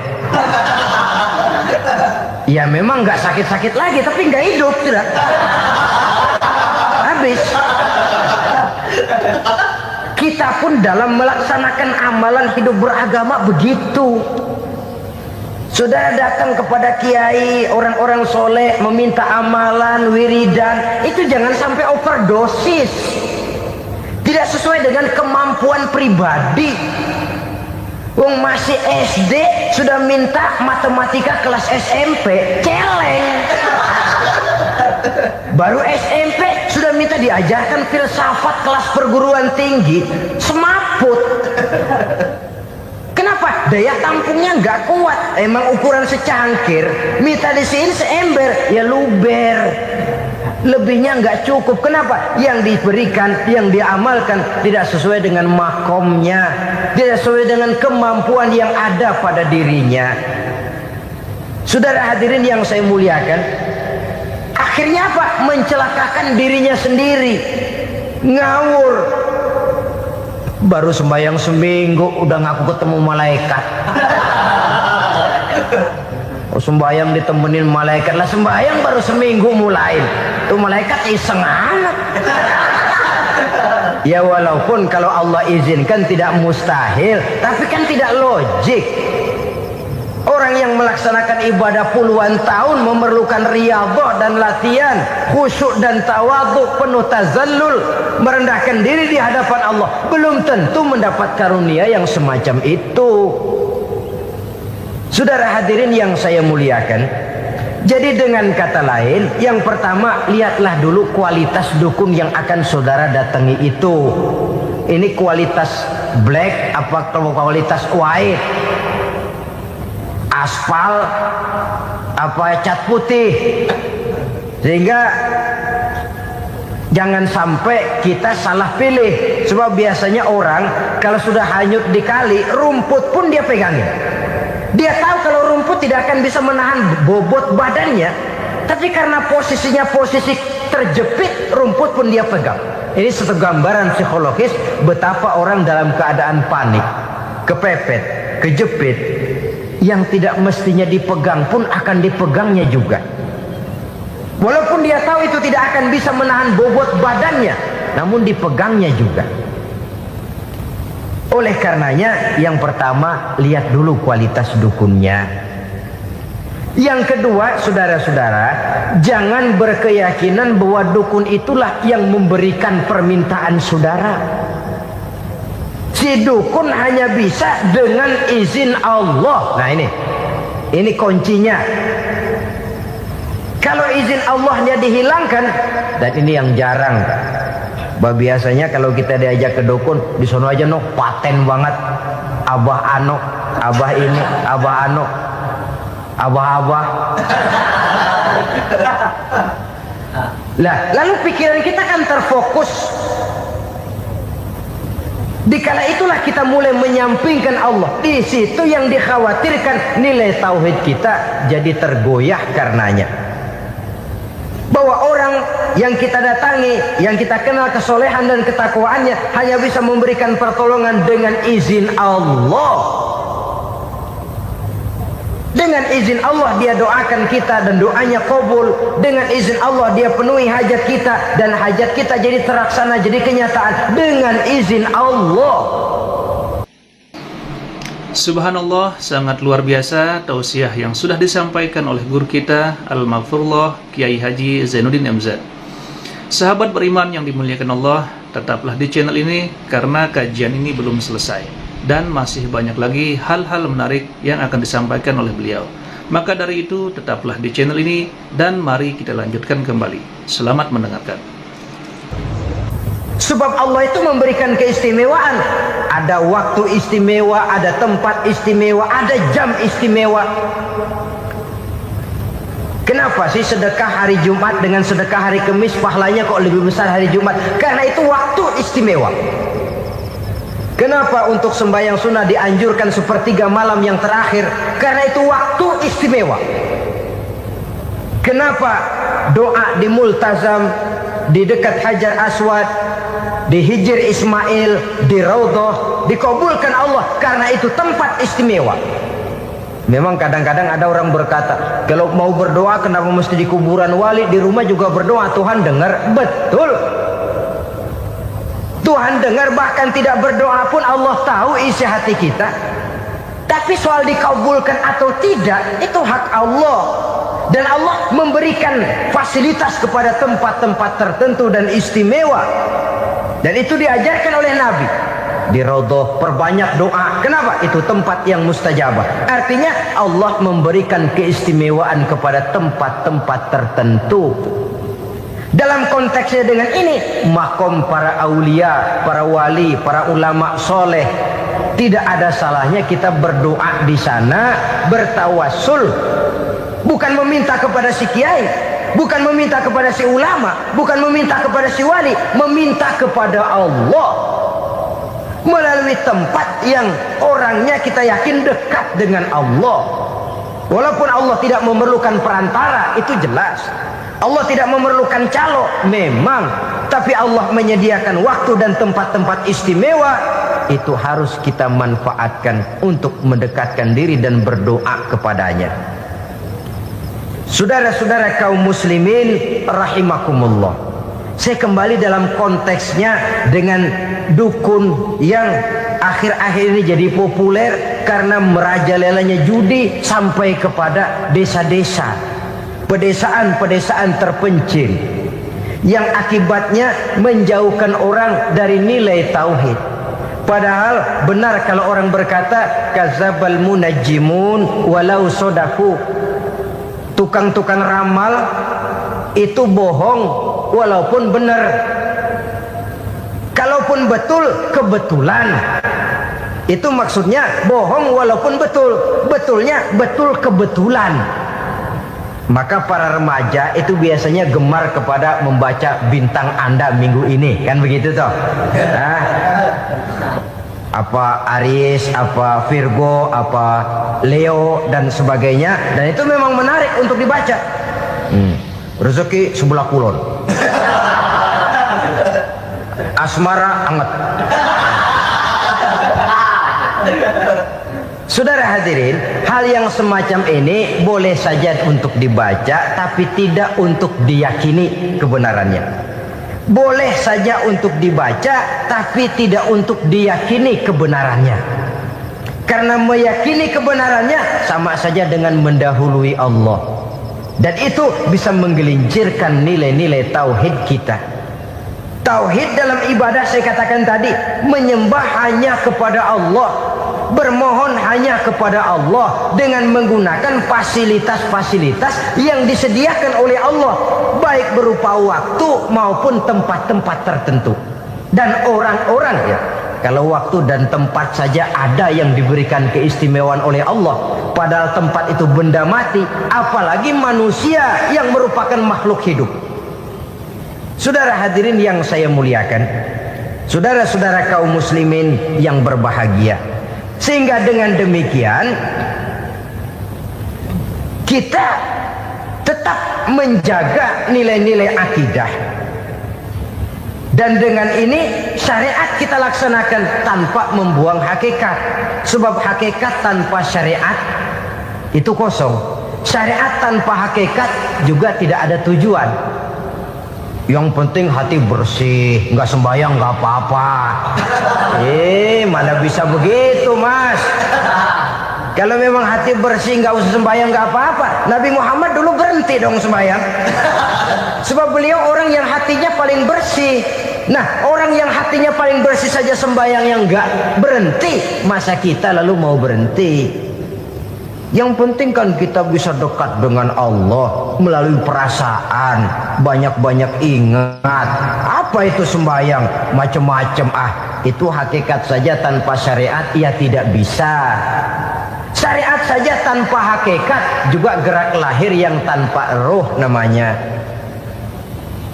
Ya memang nggak sakit-sakit lagi, tapi nggak hidup sudah. Habis. Kita pun dalam melaksanakan amalan hidup beragama begitu. Saudara datang kepada kiai, orang-orang soleh, meminta amalan, wiridan, itu jangan sampai overdosis. Tidak sesuai dengan kemampuan pribadi. Wong masih SD sudah minta matematika kelas SMP, celeng. Baru SMP sudah minta diajarkan filsafat kelas perguruan tinggi, semaput. Kenapa Kenapa? Daya tampungnya nggak kuat. Emang ukuran secangkir, minta disiin seember, ya luber. Lebihnya nggak cukup. Kenapa? Yang diberikan, yang diamalkan tidak sesuai dengan makomnya, tidak sesuai dengan kemampuan yang ada pada dirinya. Saudara hadirin yang saya muliakan, akhirnya apa? Mencelakakan dirinya sendiri, ngawur. Baru sembahyang seminggu udah ngaku ketemu malaikat. Oh, sembahyang ditemenin malaikat lah, sembahyang baru seminggu mulai. Tuh malaikat iseng anak. Ya walaupun kalau Allah izinkan tidak mustahil, tapi kan tidak logik. Orang yang melaksanakan ibadah puluhan tahun memerlukan riyadhah dan latihan, khusyuk dan tawadhu, penuh tazallul, merendahkan diri di hadapan Allah, belum tentu mendapat karunia yang semacam itu. Saudara hadirin yang saya muliakan, jadi dengan kata lain, yang pertama, lihatlah dulu kualitas dukun yang akan saudara datangi itu. Ini kualitas black apa kualitas white? Aspal apa cat putih? Sehingga jangan sampai kita salah pilih. Sebab biasanya orang kalau sudah hanyut di kali, rumput pun dia pegangin. Dia tahu kalau rumput tidak akan bisa menahan bobot badannya, tapi karena posisinya posisi terjepit, rumput pun dia pegang. Ini satu gambaran psikologis betapa orang dalam keadaan panik, kepepet, kejepit, yang tidak mestinya dipegang pun akan dipegangnya juga. Walaupun dia tahu itu tidak akan bisa menahan bobot badannya, namun dipegangnya juga. Oleh karenanya, yang pertama, lihat dulu kualitas dukunnya. Yang kedua, saudara-saudara, jangan berkeyakinan bahwa dukun itulah yang memberikan permintaan saudara. Si dukun hanya bisa dengan izin Allah. Nah ini kuncinya. Kalau izin Allahnya dihilangkan, dan ini yang jarang. Biasanya kalau kita diajak ke dukun, di sono aja no paten banget. Abah ano, abah ini, abah ano, abah-abah. Lah, lalu pikiran kita kan terfokus. Dikala itulah kita mulai menyampingkan Allah. Di situ yang dikhawatirkan nilai tauhid kita jadi tergoyah karenanya. Bahwa orang yang kita datangi, yang kita kenal kesolehan dan ketakwaannya, hanya bisa memberikan pertolongan dengan izin Allah. Dengan izin Allah dia doakan kita dan doanya kabul. Dengan izin Allah dia penuhi hajat kita dan hajat kita jadi terlaksana, jadi kenyataan dengan izin Allah. Subhanallah, sangat luar biasa tausiah yang sudah disampaikan oleh guru kita Al-Maghfurullah Kiai Haji Zainuddin MZ. Sahabat beriman yang dimuliakan Allah, tetaplah di channel ini karena kajian ini belum selesai dan masih banyak lagi hal-hal menarik yang akan disampaikan oleh beliau. Maka dari itu tetaplah di channel ini dan mari kita lanjutkan kembali. Selamat mendengarkan. Sebab Allah itu memberikan keistimewaan. Ada waktu istimewa, ada tempat istimewa, ada jam istimewa. Kenapa sih sedekah hari Jumat dengan sedekah hari Kamis pahalanya kok lebih besar hari Jumat? Karena itu waktu istimewa. Kenapa untuk sembahyang sunnah dianjurkan sepertiga malam yang terakhir? Karena itu waktu istimewa. Kenapa doa di Multazam, di dekat Hajar Aswad, di Hijr Ismail, di Raudhah dikabulkan Allah? Karena itu tempat istimewa. Memang kadang-kadang ada orang berkata, kalau mau berdoa kenapa mesti di kuburan wali? Di rumah juga berdoa, Tuhan dengar. Betul, Tuhan dengar, bahkan tidak berdoa pun Allah tahu isi hati kita. Tapi soal dikabulkan atau tidak, itu hak Allah. Dan Allah memberikan fasilitas kepada tempat-tempat tertentu dan istimewa. Dan itu diajarkan oleh Nabi. Di Raudhah perbanyak doa. Kenapa? Itu tempat yang mustajabah. Artinya Allah memberikan keistimewaan kepada tempat-tempat tertentu. Dalam konteksnya dengan ini, makom para aulia, para wali, para ulama soleh, tidak ada salahnya kita berdoa di sana, bertawassul, bukan meminta kepada si kiai, bukan meminta kepada si ulama, bukan meminta kepada si wali, meminta kepada Allah melalui tempat yang orangnya kita yakin dekat dengan Allah. Walaupun Allah tidak memerlukan perantara, itu jelas. Allah tidak memerlukan calo, memang. Tapi Allah menyediakan waktu dan tempat-tempat istimewa, itu harus kita manfaatkan untuk mendekatkan diri dan berdoa kepadanya. Saudara-saudara kaum muslimin rahimakumullah, saya kembali dalam konteksnya dengan dukun yang akhir-akhir ini jadi populer karena merajalelanya judi sampai kepada desa-desa, pedesaan-pedesaan terpencil, yang akibatnya menjauhkan orang dari nilai tauhid. Padahal benar kalau orang berkata kadzabal munajjimun walau sodaku, tukang-tukang ramal itu bohong walaupun benar. Kalaupun betul, kebetulan. Itu maksudnya bohong walaupun betul, betulnya betul kebetulan. Maka para remaja itu biasanya gemar kepada membaca bintang Anda minggu ini, kan begitu toh? Nah, apa Aries, apa Virgo, apa Leo dan sebagainya, dan itu memang menarik untuk dibaca. Rezeki sebelah kulon, asmara anget. Saudara hadirin, hal yang semacam ini boleh saja untuk dibaca, tapi tidak untuk diyakini kebenarannya. Boleh saja untuk dibaca, tapi tidak untuk diyakini kebenarannya. Karena meyakini kebenarannya sama saja dengan mendahului Allah. Dan itu bisa menggelincirkan nilai-nilai tauhid kita. Tauhid dalam ibadah, saya katakan tadi, menyembah hanya kepada Allah, bermohon hanya kepada Allah dengan menggunakan fasilitas-fasilitas yang disediakan oleh Allah, baik berupa waktu maupun tempat-tempat tertentu dan orang-orang. Ya, kalau waktu dan tempat saja ada yang diberikan keistimewaan oleh Allah, padahal tempat itu benda mati, apalagi manusia yang merupakan makhluk hidup. Saudara hadirin yang saya muliakan, saudara-saudara kaum muslimin yang berbahagia, sehingga dengan demikian kita tetap menjaga nilai-nilai akidah, dan dengan ini syariat kita laksanakan tanpa membuang hakikat. Sebab hakikat tanpa syariat itu kosong. Syariat tanpa hakikat juga tidak ada tujuan. Yang penting hati bersih, nggak sembahyang nggak apa-apa. Mana bisa begitu, Mas? Kalau memang hati bersih nggak usah sembahyang nggak apa-apa. Nabi Muhammad dulu berhenti dong sembahyang. Sebab beliau orang yang hatinya paling bersih. Nah, orang yang hatinya paling bersih saja sembahyang yang nggak berhenti, masa kita lalu mau berhenti? Yang penting kan kita bisa dekat dengan Allah melalui perasaan, banyak-banyak ingat. Apa itu sembahyang? Macam-macam. Itu hakikat saja tanpa syariat ia tidak bisa. Syariat saja tanpa hakikat juga gerak lahir yang tanpa roh namanya.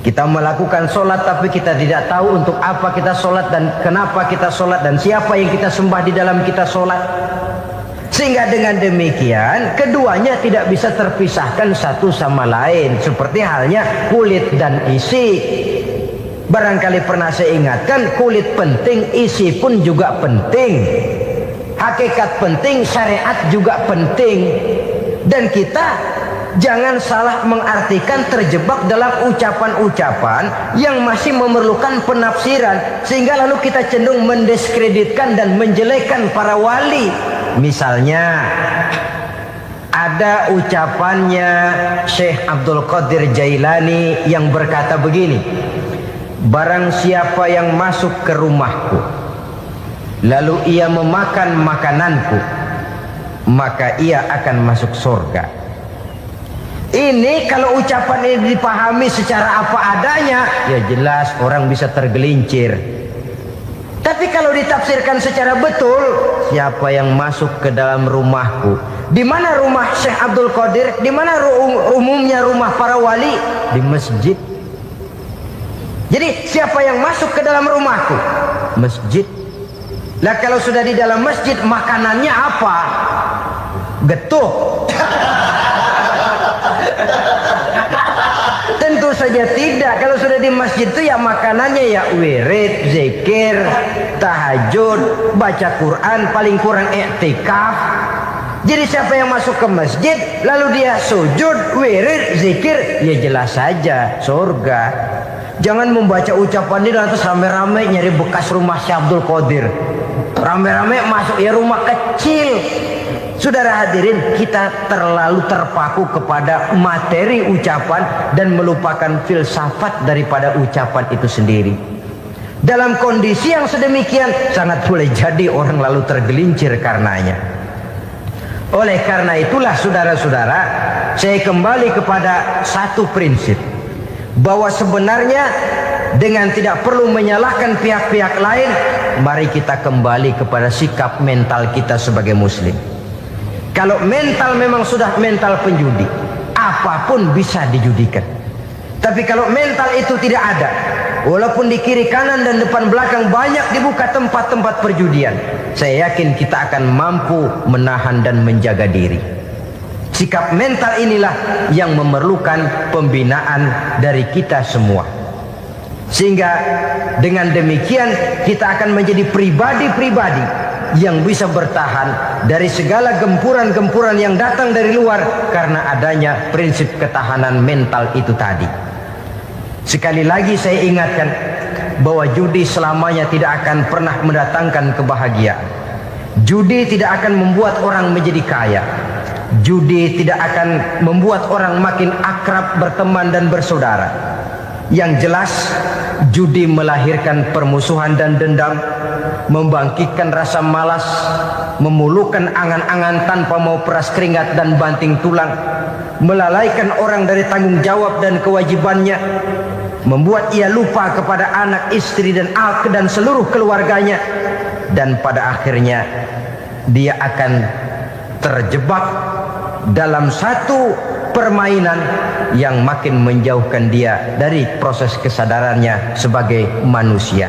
Kita melakukan sholat tapi kita tidak tahu untuk apa kita sholat dan kenapa kita sholat dan siapa yang kita sembah di dalam kita sholat. Sehingga dengan demikian keduanya tidak bisa terpisahkan satu sama lain, seperti halnya kulit dan isi. Barangkali pernah saya ingatkan, kulit penting, isi pun juga penting. Hakikat penting, syariat juga penting. Dan kita jangan salah mengartikan, terjebak dalam ucapan-ucapan yang masih memerlukan penafsiran, sehingga lalu kita cenderung mendiskreditkan dan menjelekkan para wali. Misalnya ada ucapannya Syekh Abdul Qadir Jailani yang berkata begini, barang siapa yang masuk ke rumahku lalu ia memakan makananku, maka ia akan masuk surga. Ini kalau ucapan ini dipahami secara apa adanya, ya jelas orang bisa tergelincir. Tapi kalau ditafsirkan secara betul, siapa yang masuk ke dalam rumahku? Di mana rumah Syekh Abdul Qadir? Di mana umumnya rumah para wali? Di masjid. Jadi siapa yang masuk ke dalam rumahku? Masjid. Lah kalau sudah di dalam masjid, makanannya apa? Getuh. Tentu saja tidak. Kalau sudah di masjid itu ya makanannya ya wirid, zikir, tahajud, baca Quran, paling kurang i'tikaf. Jadi siapa yang masuk ke masjid lalu dia sujud, wirid, zikir, ya jelas saja surga. Jangan membaca ucapan ini terus rame-rame nyari bekas rumah Syekh Abdul Qadir. Rame-rame masuk ya rumah kecil. Saudara hadirin, kita terlalu terpaku kepada materi ucapan dan melupakan filsafat daripada ucapan itu sendiri. Dalam kondisi yang sedemikian, sangat boleh jadi orang lalu tergelincir karenanya. Oleh karena itulah saudara-saudara, saya kembali kepada satu prinsip, bahwa sebenarnya dengan tidak perlu menyalahkan pihak-pihak lain, mari kita kembali kepada sikap mental kita sebagai muslim. Kalau mental memang sudah mental penjudi, apapun bisa dijudikan. Tapi kalau mental itu tidak ada, walaupun di kiri kanan dan depan belakang banyak dibuka tempat-tempat perjudian, saya yakin kita akan mampu menahan dan menjaga diri. Sikap mental inilah yang memerlukan pembinaan dari kita semua. Sehingga dengan demikian kita akan menjadi pribadi-pribadi yang bisa bertahan dari segala gempuran-gempuran yang datang dari luar karena adanya prinsip ketahanan mental itu tadi. Sekali lagi saya ingatkan bahwa judi selamanya tidak akan pernah mendatangkan kebahagiaan. Judi tidak akan membuat orang menjadi kaya. Judi tidak akan membuat orang makin akrab berteman dan bersaudara. Yang jelas, judi melahirkan permusuhan dan dendam, membangkitkan rasa malas, memulukan angan-angan tanpa mau peras keringat dan banting tulang, melalaikan orang dari tanggung jawab dan kewajibannya, membuat ia lupa kepada anak, istri dan seluruh keluarganya, dan pada akhirnya dia akan terjebak dalam satu permainan yang makin menjauhkan dia dari proses kesadarannya sebagai manusia.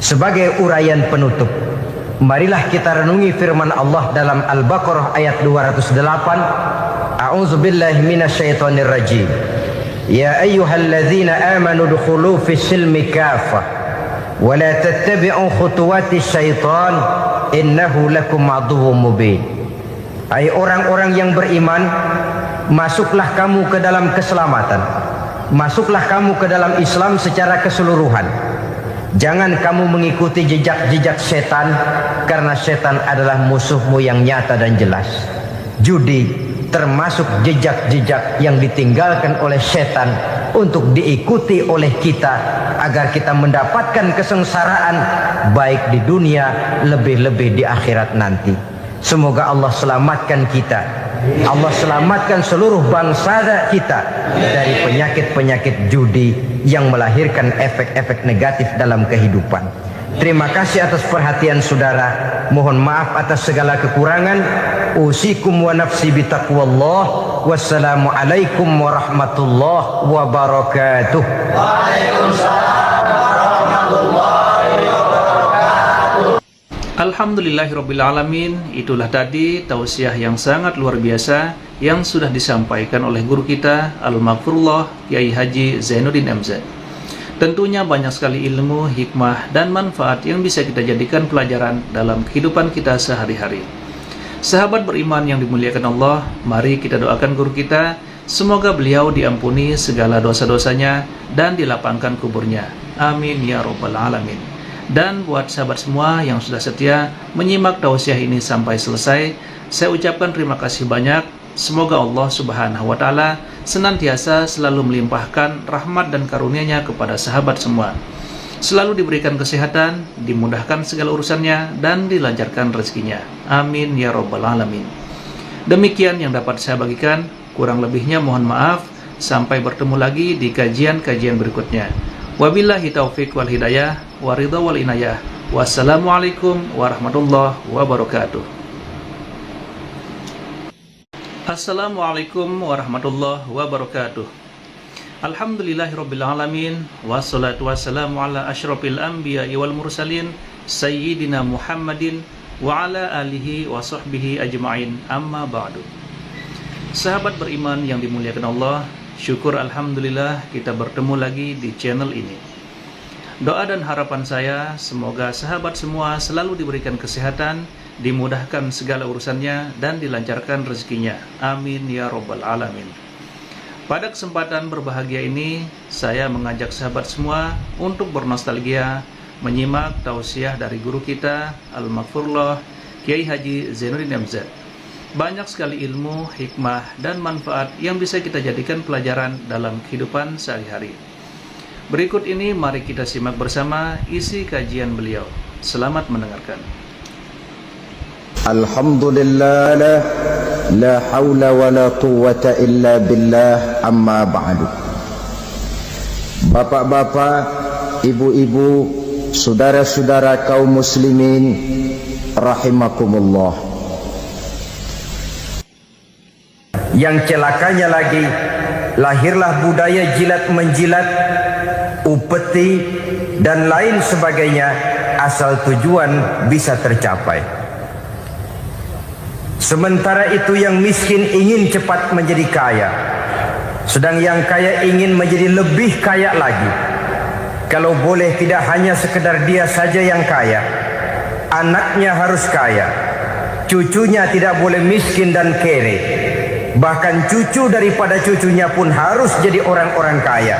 Sebagai uraian penutup, marilah kita renungi firman Allah dalam Al-Baqarah ayat 208. A'udzubillahi minasyaitonir rajim. Ya ayyuhalladzina amanu dukhulu fis silmi kafah wa la tattabi'u khutuwatis syaitan innahu lakum aduwwum mubin. Hai orang-orang yang beriman, masuklah kamu ke dalam keselamatan. Masuklah kamu ke dalam Islam secara keseluruhan. Jangan kamu mengikuti jejak-jejak setan, karena setan adalah musuhmu yang nyata dan jelas. Judi termasuk jejak-jejak yang ditinggalkan oleh setan untuk diikuti oleh kita agar kita mendapatkan kesengsaraan baik di dunia, lebih-lebih di akhirat nanti. Semoga Allah selamatkan kita, Allah selamatkan seluruh bangsa kita dari penyakit-penyakit judi yang melahirkan efek-efek negatif dalam kehidupan. Terima kasih atas perhatian saudara. Mohon maaf atas segala kekurangan. Usikum wa nafsi bitaqwallah. Wassalamualaikum warahmatullahi wabarakatuh. Waalaikumsalam warahmatullahi wabarakatuh. Alhamdulillahirrabbilalamin. Itulah tadi tausiah yang sangat luar biasa yang sudah disampaikan oleh guru kita Al-Maghfurullah Kiai Haji Zainuddin MZ. Tentunya banyak sekali ilmu, hikmah, dan manfaat yang bisa kita jadikan pelajaran dalam kehidupan kita sehari-hari. Sahabat beriman yang dimuliakan Allah, mari kita doakan guru kita, semoga beliau diampuni segala dosa-dosanya dan dilapangkan kuburnya. Amin ya rabbal alamin. Dan buat sahabat semua yang sudah setia menyimak tausiah ini sampai selesai, saya ucapkan terima kasih banyak. Semoga Allah Subhanahu wa Ta'ala senantiasa selalu melimpahkan rahmat dan karunia-Nya kepada sahabat semua. Selalu diberikan kesehatan, dimudahkan segala urusannya, dan dilancarkan rezekinya. Amin ya rabbal alamin. Demikian yang dapat saya bagikan, kurang lebihnya mohon maaf. Sampai bertemu lagi di kajian-kajian berikutnya. Wabillahi taufiq wal hidayah, waridha wal inayah. Wassalamualaikum warahmatullahi wabarakatuh. Assalamualaikum warahmatullahi wabarakatuh. Alhamdulillahirrabbilalamin. Wassalatu wassalamu ala asyrafil anbiya wal mursalin Sayyidina Muhammadin wa ala alihi wa sahbihi ajma'in, amma ba'du. Sahabat beriman yang dimuliakan Allah, syukur alhamdulillah kita bertemu lagi di channel ini. Doa dan harapan saya semoga sahabat semua selalu diberikan kesehatan, dimudahkan segala urusannya, dan dilancarkan rezekinya. Amin ya rabbal alamin. Pada kesempatan berbahagia ini, saya mengajak sahabat semua untuk bernostalgia, menyimak tausiah dari guru kita Al-Maghfurullah Kiai Haji Zainuddin MZ. Banyak sekali ilmu, hikmah, dan manfaat yang bisa kita jadikan pelajaran dalam kehidupan sehari-hari. Berikut ini mari kita simak bersama isi kajian beliau. Selamat mendengarkan. Alhamdulillah, la haula wa la quwwata illa billah, amma ba'du. Bapak-bapak, ibu-ibu, saudara-saudara kaum muslimin rahimakumullah. Yang celakanya lagi, lahirlah budaya jilat-menjilat, upeti, dan lain sebagainya asal tujuan bisa tercapai. Sementara itu yang miskin ingin cepat menjadi kaya, sedang yang kaya ingin menjadi lebih kaya lagi. Kalau boleh tidak hanya sekedar dia saja yang kaya, anaknya harus kaya, cucunya tidak boleh miskin dan kere, bahkan cucu daripada cucunya pun harus jadi orang-orang kaya.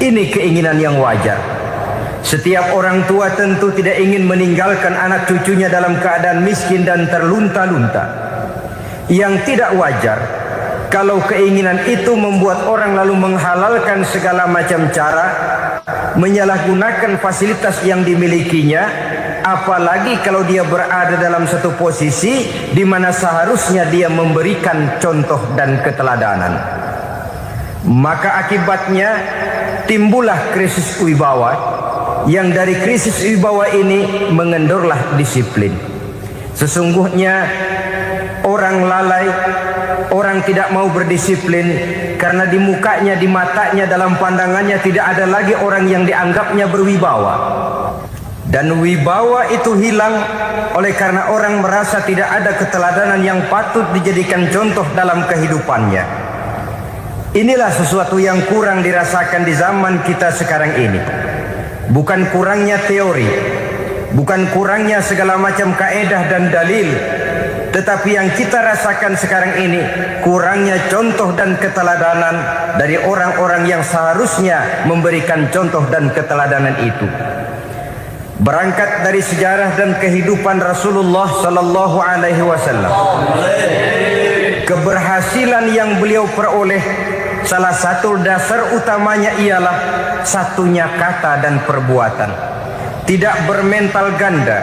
Ini keinginan yang wajar. Setiap orang tua tentu tidak ingin meninggalkan anak cucunya dalam keadaan miskin dan terlunta-lunta. Yang tidak wajar kalau keinginan itu membuat orang lalu menghalalkan segala macam cara, menyalahgunakan fasilitas yang dimilikinya, apalagi kalau dia berada dalam satu posisi di mana seharusnya dia memberikan contoh dan keteladanan. Maka akibatnya timbullah krisis wibawa, yang dari krisis wibawa ini mengendorlah disiplin. Sesungguhnya orang lalai, orang tidak mau berdisiplin karena di mukanya, di matanya, dalam pandangannya tidak ada lagi orang yang dianggapnya berwibawa. Dan wibawa itu hilang oleh karena orang merasa tidak ada keteladanan yang patut dijadikan contoh dalam kehidupannya. Inilah sesuatu yang kurang dirasakan di zaman kita sekarang ini. Bukan kurangnya teori, bukan kurangnya segala macam kaedah dan dalil, tetapi yang kita rasakan sekarang ini kurangnya contoh dan keteladanan dari orang-orang yang seharusnya memberikan contoh dan keteladanan itu. Berangkat dari sejarah dan kehidupan Rasulullah sallallahu alaihi wasallam, keberhasilan yang beliau peroleh, salah satu dasar utamanya ialah satunya kata dan perbuatan. Tidak bermental ganda,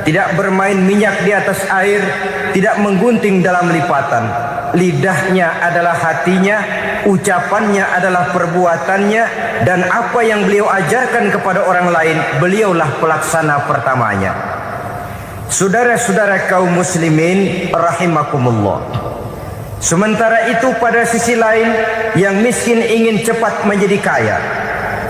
tidak bermain minyak di atas air, tidak menggunting dalam lipatan. Lidahnya adalah hatinya, ucapannya adalah perbuatannya, dan apa yang beliau ajarkan kepada orang lain, beliaulah pelaksana pertamanya. Saudara-saudara kaum muslimin rahimakumullah. Sementara itu pada sisi lain, yang miskin ingin cepat menjadi kaya,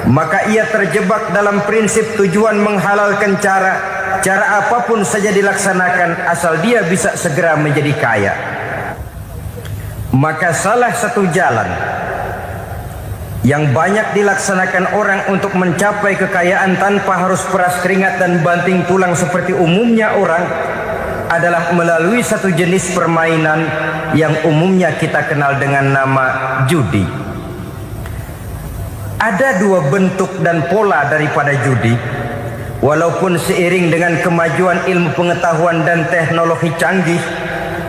maka ia terjebak dalam prinsip tujuan menghalalkan cara apapun saja dilaksanakan asal dia bisa segera menjadi kaya. Maka salah satu jalan yang banyak dilaksanakan orang untuk mencapai kekayaan tanpa harus peras keringat dan banting tulang seperti umumnya orang adalah melalui satu jenis permainan yang umumnya kita kenal dengan nama judi. Ada dua bentuk dan pola daripada judi. Walaupun seiring dengan kemajuan ilmu pengetahuan dan teknologi canggih,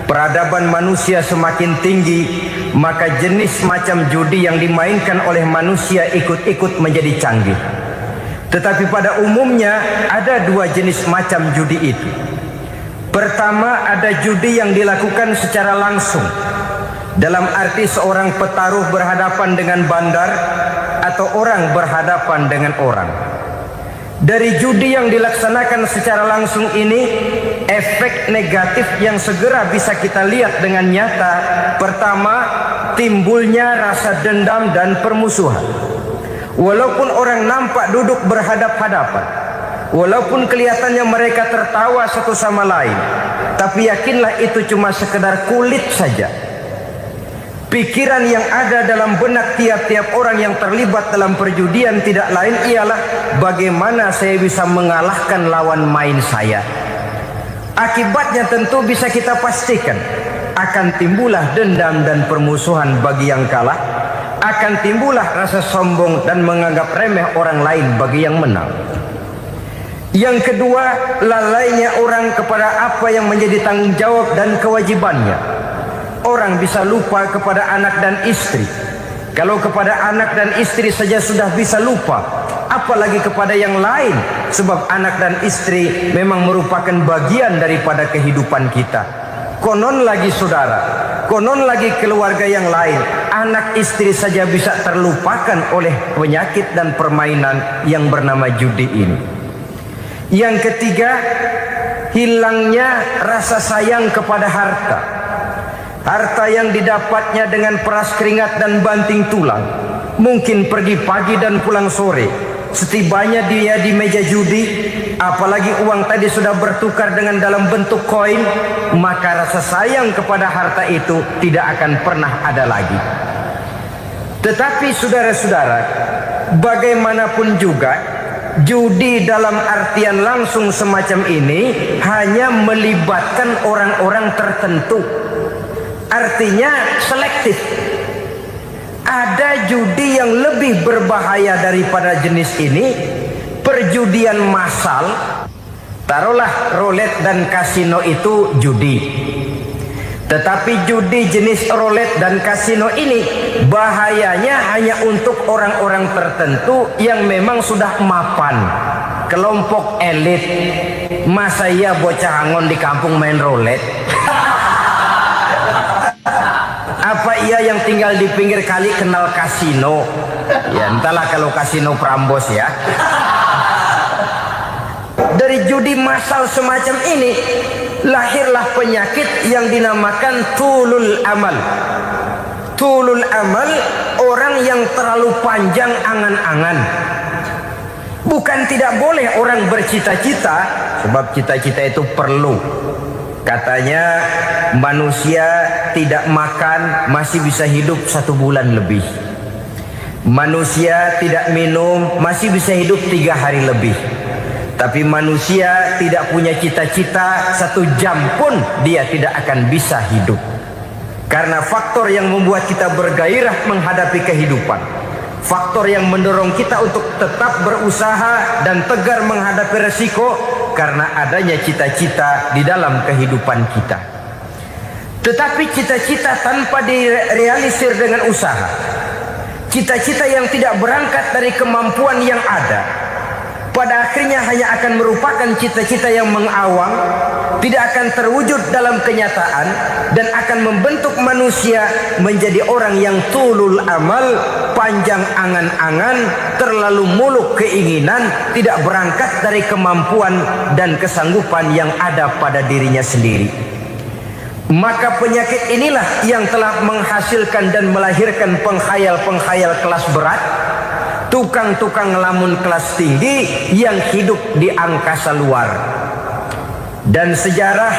peradaban manusia semakin tinggi, maka jenis macam judi yang dimainkan oleh manusia ikut-ikut menjadi canggih. Tetapi pada umumnya ada dua jenis macam judi itu. Pertama, ada judi yang dilakukan secara langsung, dalam arti seorang petaruh berhadapan dengan bandar atau orang berhadapan dengan orang. Dari judi yang dilaksanakan secara langsung ini, efek negatif yang segera bisa kita lihat dengan nyata. Pertama, timbulnya rasa dendam dan permusuhan. Walaupun orang nampak duduk berhadap-hadapan, walaupun kelihatannya mereka tertawa satu sama lain, tapi yakinlah itu cuma sekedar kulit saja. Pikiran yang ada dalam benak tiap-tiap orang yang terlibat dalam perjudian tidak lain ialah bagaimana saya bisa mengalahkan lawan main saya. Akibatnya tentu bisa kita pastikan akan timbullah dendam dan permusuhan bagi yang kalah, akan timbullah rasa sombong dan menganggap remeh orang lain bagi yang menang. Yang kedua, lalainya orang kepada apa yang menjadi tanggung jawab dan kewajibannya. Orang bisa lupa kepada anak dan istri. Kalau kepada anak dan istri saja sudah bisa lupa, apalagi kepada yang lain. Sebab anak dan istri memang merupakan bagian daripada kehidupan kita. Konon lagi saudara, konon lagi keluarga yang lain, anak istri saja bisa terlupakan oleh penyakit dan permainan yang bernama judi ini. Yang ketiga, hilangnya rasa sayang kepada harta. Harta yang didapatnya dengan peras keringat dan banting tulang. Mungkin pergi pagi dan pulang sore. Setibanya dia di meja judi, apalagi uang tadi sudah bertukar dengan dalam bentuk koin, maka rasa sayang kepada harta itu tidak akan pernah ada lagi. Tetapi saudara-saudara, bagaimanapun juga, judi dalam artian langsung semacam ini hanya melibatkan orang-orang tertentu. Artinya selektif. Ada judi yang lebih berbahaya daripada jenis ini, perjudian massal. Taruhlah roulette dan kasino itu judi. Tetapi judi jenis roulette dan kasino ini bahayanya hanya untuk orang-orang tertentu yang memang sudah mapan, kelompok elit. Masa iya bocah angon di kampung main roulette? Apa ia yang tinggal di pinggir kali kenal kasino? Ya entahlah kalau kasino Prambos ya. Dari judi massal semacam ini lahirlah penyakit yang dinamakan tulul amal. Tulul amal, orang yang terlalu panjang angan-angan. Bukan tidak boleh orang bercita-cita, sebab cita-cita itu perlu. Katanya manusia tidak makan masih bisa hidup 1 bulan lebih. Manusia tidak minum masih bisa hidup 3 hari lebih. Tapi manusia tidak punya cita-cita 1 jam pun dia tidak akan bisa hidup. Karena faktor yang membuat kita bergairah menghadapi kehidupan, faktor yang mendorong kita untuk tetap berusaha dan tegar menghadapi resiko, karena adanya cita-cita di dalam kehidupan kita. Tetapi cita-cita tanpa direalisir dengan usaha, cita-cita yang tidak berangkat dari kemampuan yang ada, pada akhirnya hanya akan merupakan cita-cita yang mengawang, tidak akan terwujud dalam kenyataan, dan akan membentuk manusia menjadi orang yang tulul amal, panjang angan-angan, terlalu muluk keinginan, tidak berangkat dari kemampuan dan kesanggupan yang ada pada dirinya sendiri. Maka penyakit inilah yang telah menghasilkan dan melahirkan penghayal-penghayal kelas berat, tukang-tukang ngelamun kelas tinggi yang hidup di angkasa luar. Dan sejarah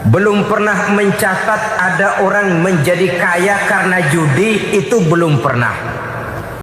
belum pernah mencatat ada orang menjadi kaya karena judi, itu belum pernah.